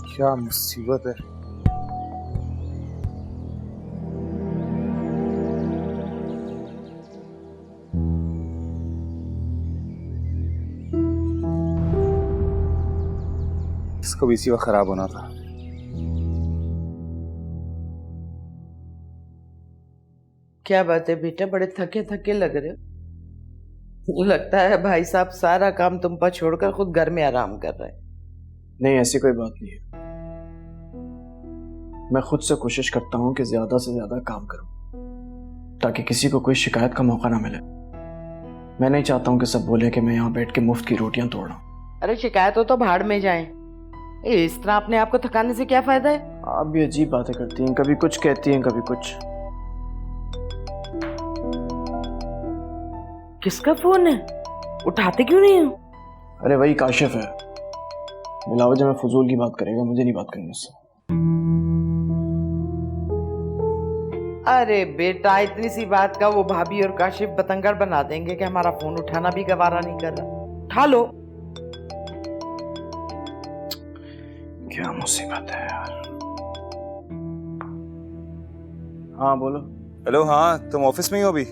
क्या मुसीबत है। इसको भी इसी वक्त खराब होना था। क्या बात है बेटा, बड़े थके थके लग रहे हो। लगता है भाई साहब सारा काम तुम पर छोड़कर खुद घर में आराम कर रहे हैं। नहीं, ऐसी कोई बात नहीं है। मैं खुद से कोशिश करता हूँ कि ज्यादा से ज्यादा काम करूँ, ताकि किसी को कोई शिकायत का मौका ना मिले। मैं नहीं चाहता हूँ कि सब बोले कि मैं यहाँ बैठ के मुफ्त की रोटियां तोड़ रहा हूँ। अरे शिकायत हो तो भाड़ में जाए, इस तरह अपने आप को थकाने से क्या फायदा है। आप भी अजीब बातें करती हैं, कभी कुछ कहती हैं कभी कुछ। किसका फोन है, उठाते क्यों नहीं हो? अरे वही काशिफ है। बिलावज में फजूल की बात करेगा, मुझे नहीं बात करनी उससे। अरे बेटा, इतनी सी बात का वो भाभी और काशिफ बतंगड़ बना देंगे कि हमारा फोन उठाना भी गवारा नहीं कर रहा। उठा लो। क्या मुसीबत है यार। हाँ बोलो। हेलो, हाँ तुम ऑफिस में ही हो अभी?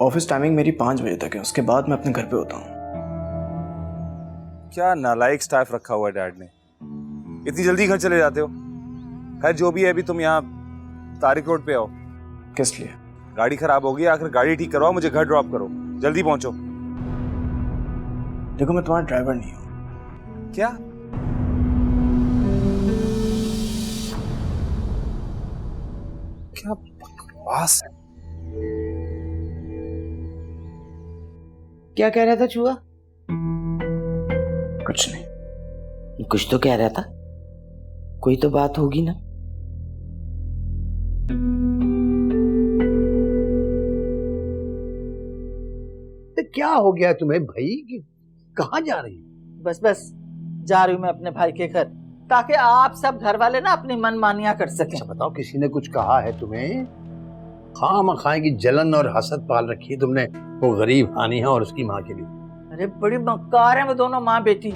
ऑफिस टाइमिंग मेरी 5 बजे तक है, उसके बाद मैं अपने घर पे होता हूँ। क्या नालायक स्टाफ रखा हुआ है डैड ने, इतनी जल्दी घर चले जाते हो। खैर जो भी है, अभी तुम यहाँ तारिक रोड पे आओ। किस लिए? गाड़ी खराब हो गई, आखिर गाड़ी ठीक करवाओ, मुझे घर ड्रॉप करो, जल्दी पहुंचो। देखो मैं तुम्हारा ड्राइवर नहीं हूँ। क्या? क्या बकवास है। क्या कह रहा था चूहा? कुछ नहीं। कुछ तो कह रहा था, कोई तो बात होगी ना। तो क्या हो गया तुम्हें भाई, कि कहाँ जा रही? बस जा रही हूँ मैं अपने भाई के घर, ताकि आप सब घर वाले ना अपनी मनमानियां कर सकें। अच्छा बताओ, किसी ने कुछ कहा है तुम्हें? खामखा की जलन और हसद पाल रखी है तुमने वो गरीब हानिया और उसकी माँ के लिए। अरे बड़ी मक्कार है वो दोनों माँ बेटी।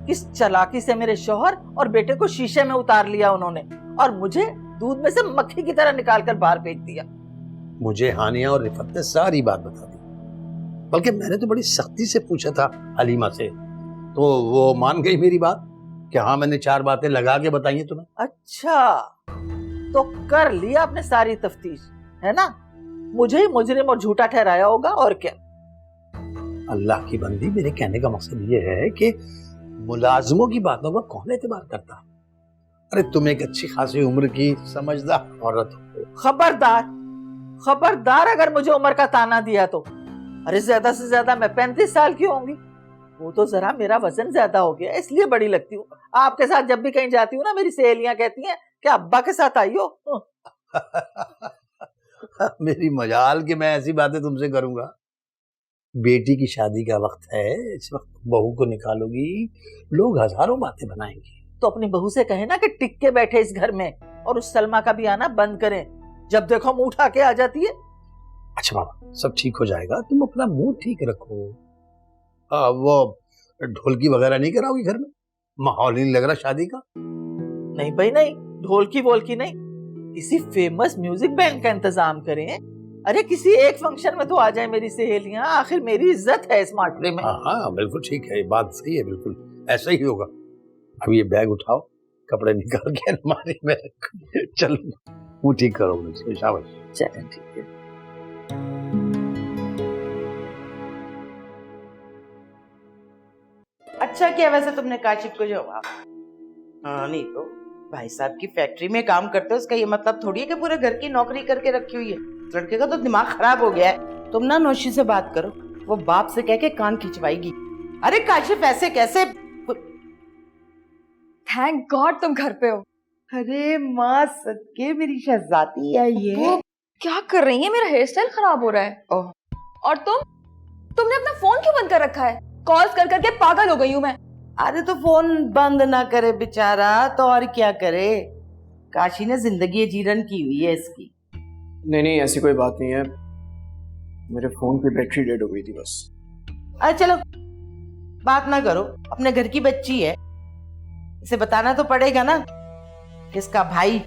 किस चालाकी से मेरे शौहर और बेटे को शीशे में उतार लिया उन्होंने, और मुझे दूध में से मक्खी की तरह निकाल कर बाहर फेंक दिया। मुझे हानिया और रिफत ने सारी बात बता दी। बल्कि मैंने तो बड़ी सख्ती से पूछा था हलीमा से, तो वो मान गई मेरी बात कि हाँ मैंने 4 बातें लगा के बताई हैं तुम्हें। अच्छा, तो कर लिया आपने सारी तफ्तीश, है ना? मुझे ही मुजरिम और झूठा ठहराया होगा और क्या। अल्लाह की बंदी, मेरे कहने का मकसद ये है कि मुलाजमों की बातों का कौन एतबार करता? अरे तुम एक अच्छी खासी उम्र की समझदार औरत हो। खबरदार, खबरदार अगर मुझे उम्र का ताना दिया तो। अरे ज्यादा से ज्यादा मैं 35 साल की होंगी। वो तो जरा मेरा वजन ज्यादा हो गया इसलिए बड़ी लगती हूँ। आपके साथ जब भी कहीं जाती हूँ ना, मेरी सहेलियां कहती हैं कि अब्बा के साथ आई हो। मेरी मजाल कि मैं ऐसी बातें तुमसे करूंगा। बेटी की शादी का वक्त है, इस वक्त बहू को निकालोगी, लोग हजारों बातें बनाएंगे। तो अपनी बहू से कहे ना कि टिक के बैठे इस घर में, और उस सलमा का भी आना बंद करें। जब देखो मुंह उठा के आ जाती है। अच्छा बाबा, सब ठीक हो जाएगा, तुम अपना मुंह ठीक रखो। वो ढोलकी वगैरह नहीं कराओगी घर में? माहौल नहीं लग रहा शादी का? नहीं भाई नहीं, ढोलकी वोलकी नहीं, किसी फेमस म्यूजिक बैंड का इंतजाम करें। अरे किसी एक फंक्शन में तो आ जाए मेरी सहेलियां, आखिर मेरी इज्जत है इस माशरे में। हाँ बिल्कुल ठीक है, बात सही है, बिल्कुल ऐसा ही होगा। अब ये बैग उठाओ, कपड़े निकाल के अलमारी में रखो। चलो मुंह ठीक करो, शाबाश। चलें ठीक है। अच्छा किया वैसे तुमने काशिफ को जवाब। हाँ नहीं तो भाई साहब की फैक्ट्री में काम करते हो, उसका ये मतलब थोड़ी है कि पूरे घर की नौकरी करके रखी हुई है। लड़के का तो दिमाग खराब हो गया है। तुम ना नौशी से बात करो, वो बाप से कह के कान खिंचवाएगी। अरे काशिफ ऐसे कैसे? थैंक गॉड तुम घर पे हो। अरे माँ सदके मेरी शहजादी है ये। वो क्या कर रही है? मेरा हेयर स्टाइल खराब हो रहा है। और तुमने अपना फोन क्यों बंद कर रखा है? कॉल्स कर करके पागल हो गई हूँ मैं। अरे तो फोन बंद ना करे बेचारा तो और क्या करे? काशी ने जिंदगी जीरन की हुई है इसकी। नहीं ऐसी कोई बात नहीं है, मेरे फोन की बैटरी डेड हो गई थी बस। अरे चलो बात ना करो, अपने घर की बच्ची है, इसे बताना तो पड़ेगा ना कि इसका भाई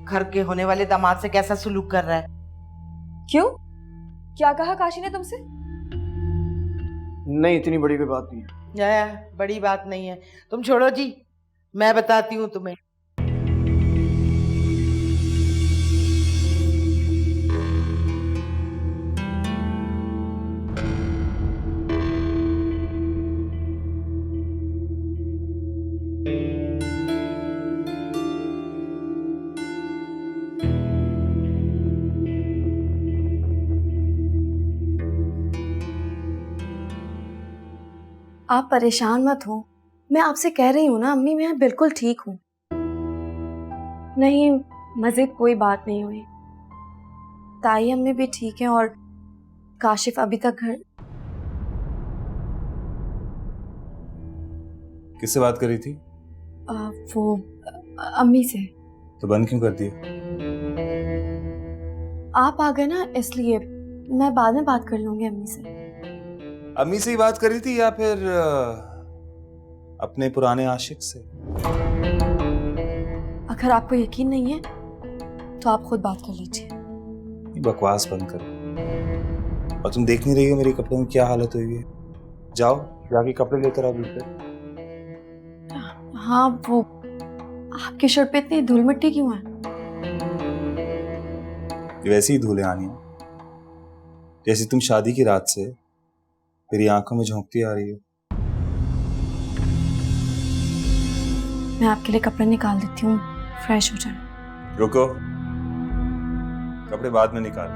घर के होने वाले दामाद से कैसा सलूक कर रहा है। क्यों? क्या कहा काशी ने तुमसे? नहीं इतनी बड़ी कोई बात नहीं है। बड़ी बात नहीं है, तुम छोड़ो जी, मैं बताती हूँ तुम्हें। आप परेशान मत हो, मैं आपसे कह रही हूँ ना अम्मी, मैं बिल्कुल ठीक हूँ। नहीं, मज़ीद कोई बात नहीं हुई। ताई अम्मी भी ठीक है और काशिफ अभी तक घर। किससे बात कर रही थी? वो अम्मी से। तो बंद क्यों कर दिया? आप आ गए ना इसलिए। मैं बाद में बात कर लूंगी अम्मी से। अम्मी से ही बात कर रही थी या फिर अपने पुराने आशिक से? अगर आपको यकीन नहीं है तो आप खुद बात कर लीजिए। बकवास बंद करो। और तुम देख नहीं रही हो मेरे कपड़ों में क्या हालत हुई है? जाओ जाके कपड़े लेकर आओ दूसरे। हाँ, वो आपके शर्ट पे इतनी धूल मिट्टी क्यों है? ये वैसी ही धूलें आनी है जैसी तुम शादी की रात से मेरी आंखों में झोंकती आ रही है। मैं आपके लिए कपड़े निकाल देती हूँ, फ्रेश हो जाए। रुको, कपड़े बाद में निकाल।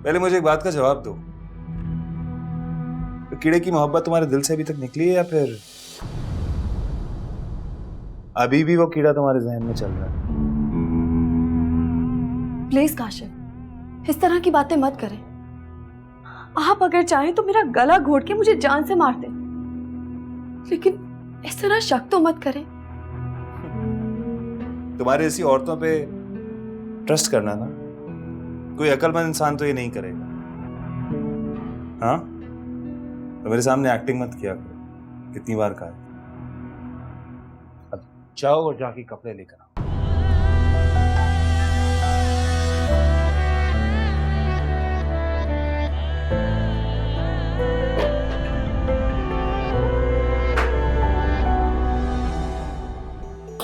पहले मुझे एक बात का जवाब दो, तो कीड़े की मोहब्बत तुम्हारे दिल से अभी तक निकली है या फिर अभी भी वो कीड़ा तुम्हारे जहन में चल रहा है? प्लीज काशिफ, इस तरह की बातें मत करें। आप अगर चाहें तो मेरा गला घोट के मुझे जान से मार दें, लेकिन इस तरह शक तो मत करें। तुम्हारे ऐसी औरतों पे ट्रस्ट करना ना, कोई अक्लमंद इंसान तो ये नहीं करेगा। हाँ, तो मेरे सामने एक्टिंग मत किया करो, कितनी बार कहा। अब जाओ और जाके कपड़े लेकर आओ।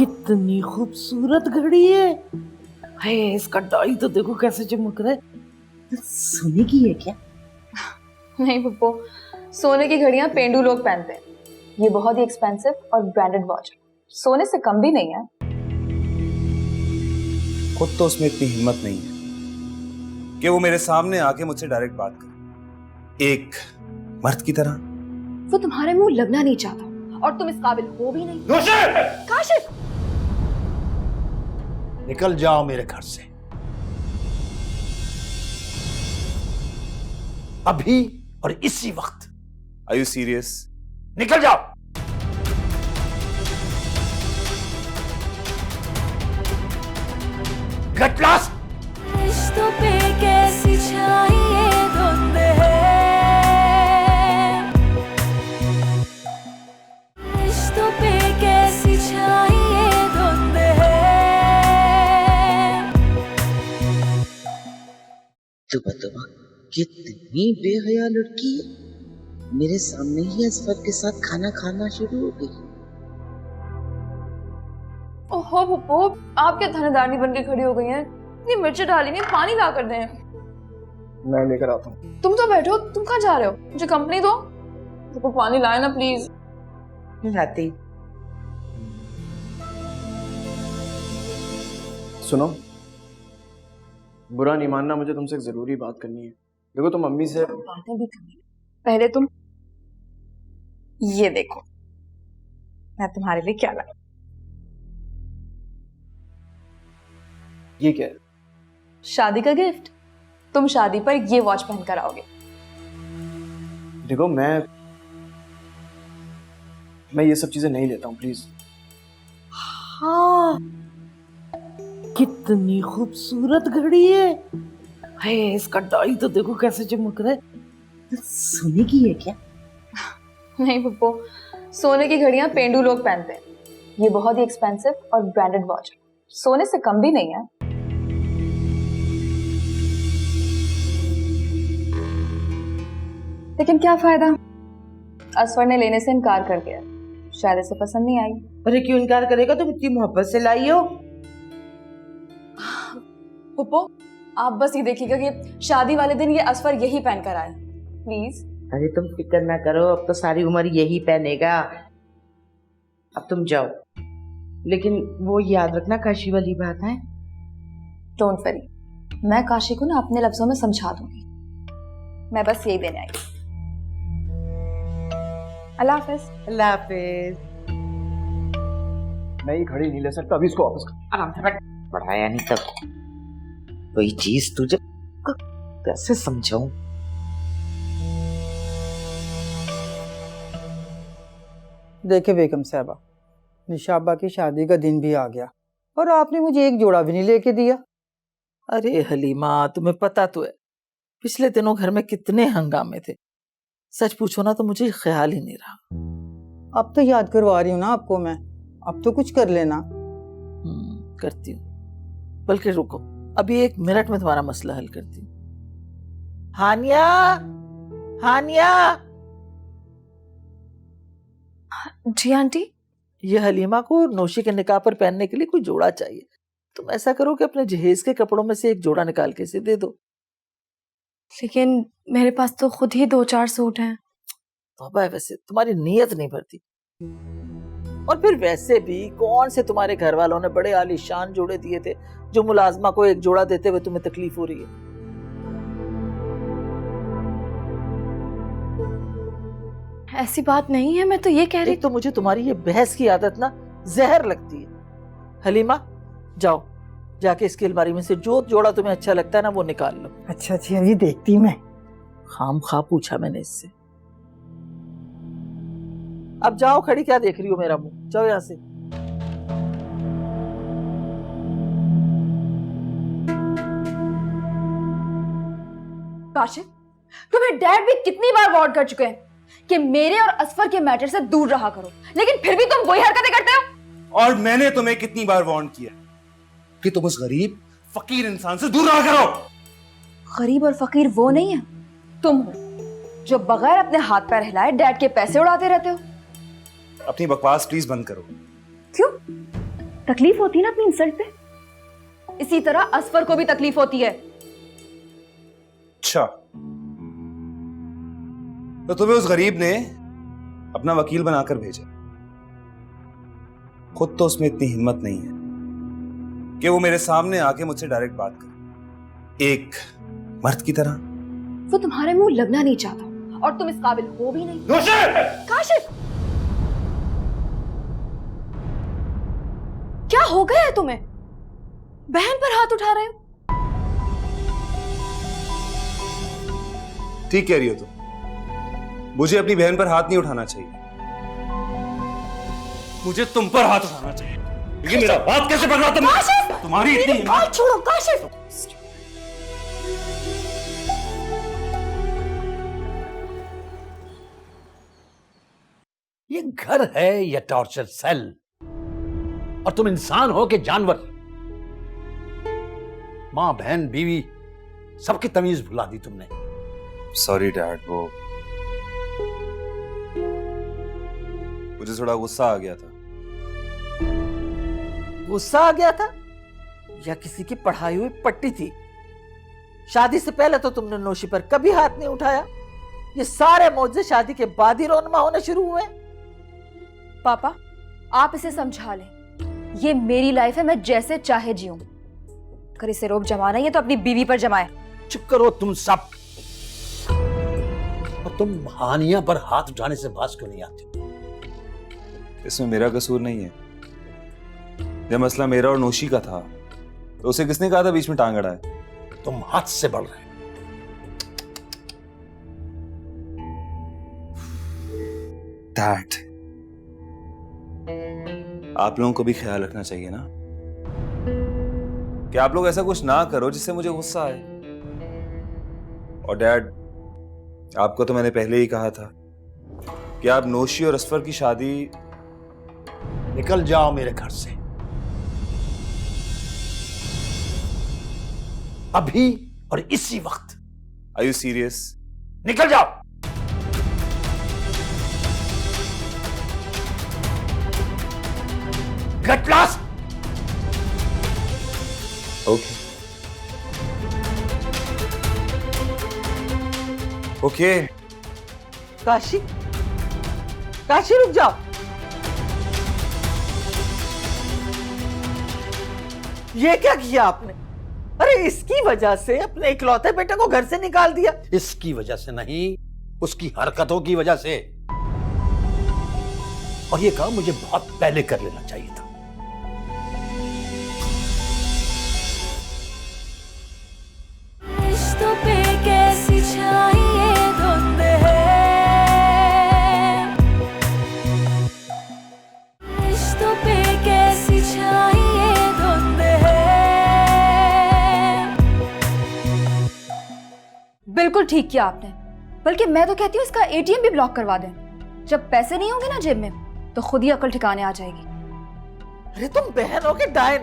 कितनी खूबसूरत घड़ी है। है इसका डाई तो देखो कैसे चमक रहा है। सोने की है क्या? नहीं पप्पो, सोने की घड़ियां पेंडू लोग पहनते हैं। ये बहुत ही एक्सपेंसिव और ब्रांडेड वॉच है, सोने से कम भी नहीं है। खुद तो उसमें इतनी हिम्मत नहीं है कि वो मेरे सामने आके मुझसे डायरेक्ट बात करे, एक मर्द की तरह। वो तुम्हारे मुंह लगना नहीं चाहता और तुम इस काबिल हो भी नहीं। काशिफ! निकल जाओ मेरे घर से अभी और इसी वक्त। Are you serious? निकल जाओ। Get lost! रिश्तों पे कैसी छाई धुंध है, रिश्तों पे कैसी छाई धुंध है। तुबा कितनी बेहया लड़की है, मेरे सामने ही असफर के साथ खाना खाना शुरू हो गई। ओहो पप्पो, आप क्या थानेदारनी बन के खड़ी हो गई हैं? इतनी मिर्ची डाली नहीं, पानी ला कर दें। मैं लेकर आता हूँ। तुम तो बैठो, तुम कहाँ जा रहे हो? मुझे कंपनी दो। देखो पानी लाए ना प्लीज। लाती। सुनो, बुरा नहीं मानना, मुझे तुमसे एक जरूरी बात करनी है। देखो तुम मम्मी से बातें भी करनी है। पहले तुम ये देखो, मैं तुम्हारे लिए क्या लाई। ये क्या है? शादी का गिफ्ट। तुम शादी पर ये वॉच पहन कर आओगे। देखो मैं ये सब चीजें नहीं लेता हूँ, प्लीज। हाँ, कितनी खूबसूरत घड़ी है इसका डाई तो देखो कैसे चमक रहा है। सोने की है क्या? नहीं पप्पो, सोने की घड़ियां पेंडू लोग पहनते हैं। ये बहुत ही एक्सपेंसिव और ब्रांडेड वॉच है, सोने से कम भी नहीं है। लेकिन क्या फायदा, असफर ने लेने से इनकार कर दिया। शायद इसे पसंद नहीं आई। अरे क्यों इनकार करेगा? तुम इतनी मोहब्बत से लाई हो। पप्पो, आप बस ये देखिएगा कि शादी वाले दिन ये असफर यही पहन कर आए, प्लीज। अरे तुम फिक्र ना करो, अब तो सारी उम्र यही पहनेगा। अब तुम जाओ, लेकिन वो याद रखना काशी वाली बात है। डोंट वरी, मैं काशी को ना अपने लफ्जों में समझा दूंगी। मैं बस यही देने आई। अल्लाह हाफिज। अल्लाह हाफिज। मैं ये घड़ी नहीं ले सकता, अभी इसको वापस कर। आराम से बैठ। पढ़ाया नहीं तब वही चीज तुझे कैसे समझाऊं? देखे बेगम साहबा, निशाबा की शादी का दिन भी आ गया और आपने मुझे एक जोड़ा भी नहीं लेके दिया। अरे हलीमा, तुम्हें पता तो है पिछले दिनों घर में कितने हंगामे थे। सच पूछो ना तो मुझे ख्याल ही नहीं रहा। अब तो याद करवा रही हूँ ना आपको मैं, अब तो कुछ कर लेना। करती हूँ, बल्कि रुको, अभी 1 मिनट में तुम्हारा मसला हल करती हूँ। हानिया, हानिया। जी आंटी। ये हलीमा को नौशी के निकाह पर पहनने के लिए कोई जोड़ा चाहिए। तुम ऐसा करो कि अपने जहेज के कपड़ों में से एक जोड़ा निकाल के इसे दे दो। लेकिन मेरे पास तो खुद ही 2-4 सूट हैं। तौबा है, वैसे तुम्हारी नीयत नहीं भरती। और फिर वैसे भी कौन से तुम्हारे घर वालों ने बड़े आलीशान जोड़े दिए थे जो मुलाजमा को एक जोड़ा देते हुए तुम्हें तकलीफ हो रही है? ऐसी बात नहीं है, मैं तो ये कह रही। तो मुझे तुम्हारी ये बहस की आदत ना जहर लगती है। हलीमा, जाओ जाके इसकी अलमारी में से जो जोड़ा तुम्हें अच्छा लगता है ना वो निकाल लो। अच्छा जी, अभी देखती मैं। खाम खा पूछा मैंने इससे। अब जाओ, खड़ी क्या देख रही हो मेरा मुंह? जाओ यहाँ से। काशिफ, तुम्हें डैड भी कितनी बार वार्न कर चुके हैं कि मेरे और असफर के मैटर से दूर रहा करो, लेकिन फिर भी तुम वही हरकतें करते हो। और मैंने तुम्हें कितनी बार वार्न किया कि तुम उस गरीब फकीर इंसान से दूर रहा करो। गरीब और फकीर वो नहीं है, तुम हो जो बगैर अपने हाथ पैर हिलाए डैड के पैसे उड़ाते रहते हो। अपनी बकवास प्लीज बंद करो। क्यों? तकलीफ होती है ना अपनी इंसल्ट पे, इसी तरह असफर को भी तकलीफ होती है। अच्छा, तो तुम्हें उस गरीब ने अपना वकील बनाकर भेजा, खुद तो उसमें इतनी हिम्मत नहीं है कि वो मेरे सामने आके मुझसे डायरेक्ट बात करे, एक मर्द की तरह। वो तुम्हारे मुंह लगना नहीं चाहता और तुम इस काबिल हो भी नहीं। काशिफ, क्या हो गया है तुम्हें? बहन पर हाथ उठा रहे हो? ठीक कह रही हो तुम, मुझे अपनी बहन पर हाथ नहीं उठाना चाहिए, मुझे तुम पर हाथ उठाना चाहिए। ये मेरा बात कैसे पकड़ा तुमने? तुम्हारी इतनी हिम्मत? छोड़ो काशिफ। ये घर है या टॉर्चर सेल? और तुम इंसान हो कि जानवर? मां, बहन, बीवी, सबकी तमीज भुला दी तुमने। सॉरी डैड, वो मुझे थोड़ा गुस्सा आ गया था। गुस्सा आ गया था या किसी की पढ़ाई हुई पट्टी थी? शादी से पहले तो तुमने नौशी पर कभी हाथ नहीं उठाया, ये सारे मौजे शादी के बाद ही रोनमा होने शुरू हुए। पापा, आप इसे समझा लें, ये मेरी लाइफ है, मैं जैसे चाहे जीऊं। अगर इसे रोब जमाना ही है तो अपनी बीवी पर जमाए। चुप करो तुम सब। और तुम हानिया पर हाथ उठाने से बाज क्यों नहीं आती? इसमें मेरा कसूर नहीं है। जब मसला मेरा और नौशी का था तो उसे किसने कहा था बीच में टांग अड़ाए? तुम हाथ से बढ़ रहे हो। डैड, आप लोगों को भी ख्याल रखना चाहिए ना कि आप लोग ऐसा कुछ ना करो जिससे मुझे गुस्सा आए। और डैड, आपको तो मैंने पहले ही कहा था कि आप नौशी और असफर की शादी। निकल जाओ मेरे घर से अभी और इसी वक्त। Are you serious? निकल जाओ। Get lost. Okay okay. Kashi, Kashi रुक जाओ। ये क्या किया आपने? अरे इसकी वजह से अपने इकलौते बेटे को घर से निकाल दिया। इसकी वजह से नहीं, उसकी हरकतों की वजह से। और ये काम मुझे बहुत पहले कर लेना चाहिए था। रिश्तों पे कैसी छाई ये धुंध है, रिश्तों पे कैसी छाई ये धुंध है। बिल्कुल ठीक किया आपने, बल्कि मैं तो कहती हूँ इसका एटीएम भी ब्लॉक करवा दें। जब पैसे नहीं होंगे ना जेब में तो खुद ही अकल ठिकाने आ जाएगी। अरे तुम बहन हो के डायन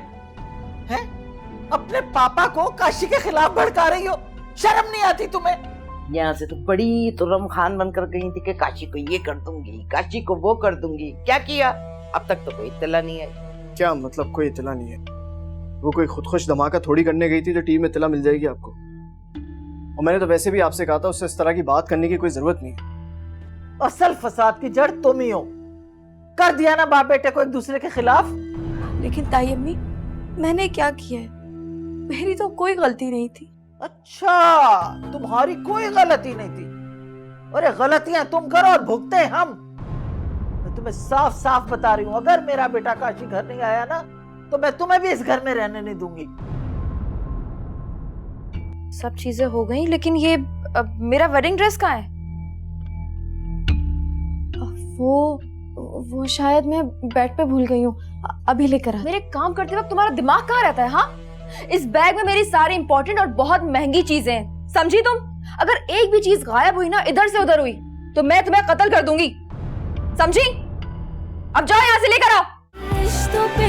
हैं? अपने पापा को काशी के खिलाफ भड़का रही हो, शर्म नहीं आती तुम्हें? यहाँ से तो बड़ी तुरम खान बनकर गई थी कि काशी को ये कर दूंगी, काशी को वो कर दूंगी। क्या किया? अब तक तो कोई इत्तला नहीं आई। क्या मतलब कोई इत्तला नहीं है? वो कोई खुदकुश धमाका थोड़ी करने गई थी जो टीम में इत्तला मिल जाएगी आपको। और मैंने तो वैसे भी आपसे कहा था उससे इस तरह की बात करने की कोई जरूरत नहीं है। असल फसाद की जड़ तुम ही हो। कर दिया ना बाप बेटे को एक दूसरे के खिलाफ। लेकिन ताई अम्मी, मैंने क्या किया है? मेरी तो कोई गलती नहीं थी। अच्छा, तुम्हारी कोई गलती नहीं थी? अरे गलतियां तुम करो और भुगते हम। मैं तुम्हें साफ साफ बता रही हूँ, अगर मेरा बेटा काशी घर नहीं आया ना तो मैं तुम्हें भी इस घर में रहने नहीं दूंगी। सब चीजें हो गई, लेकिन ये मेरा वेडिंग ड्रेस कहाँ है? वो शायद मैं बेड पे भूल गई हूँ, अभी लेकर आ। मेरे काम करते वक्त तुम्हारा दिमाग कहाँ रहता है? हाँ, इस बैग में मेरी सारी इंपॉर्टेंट और बहुत महंगी चीजें हैं, समझी तुम? अगर एक भी चीज गायब हुई ना, इधर से उधर हुई, तो मैं तुम्हें कत्ल कर दूंगी, समझी? अब जाओ यहाँ से, लेकर आओ। रिश्तों पे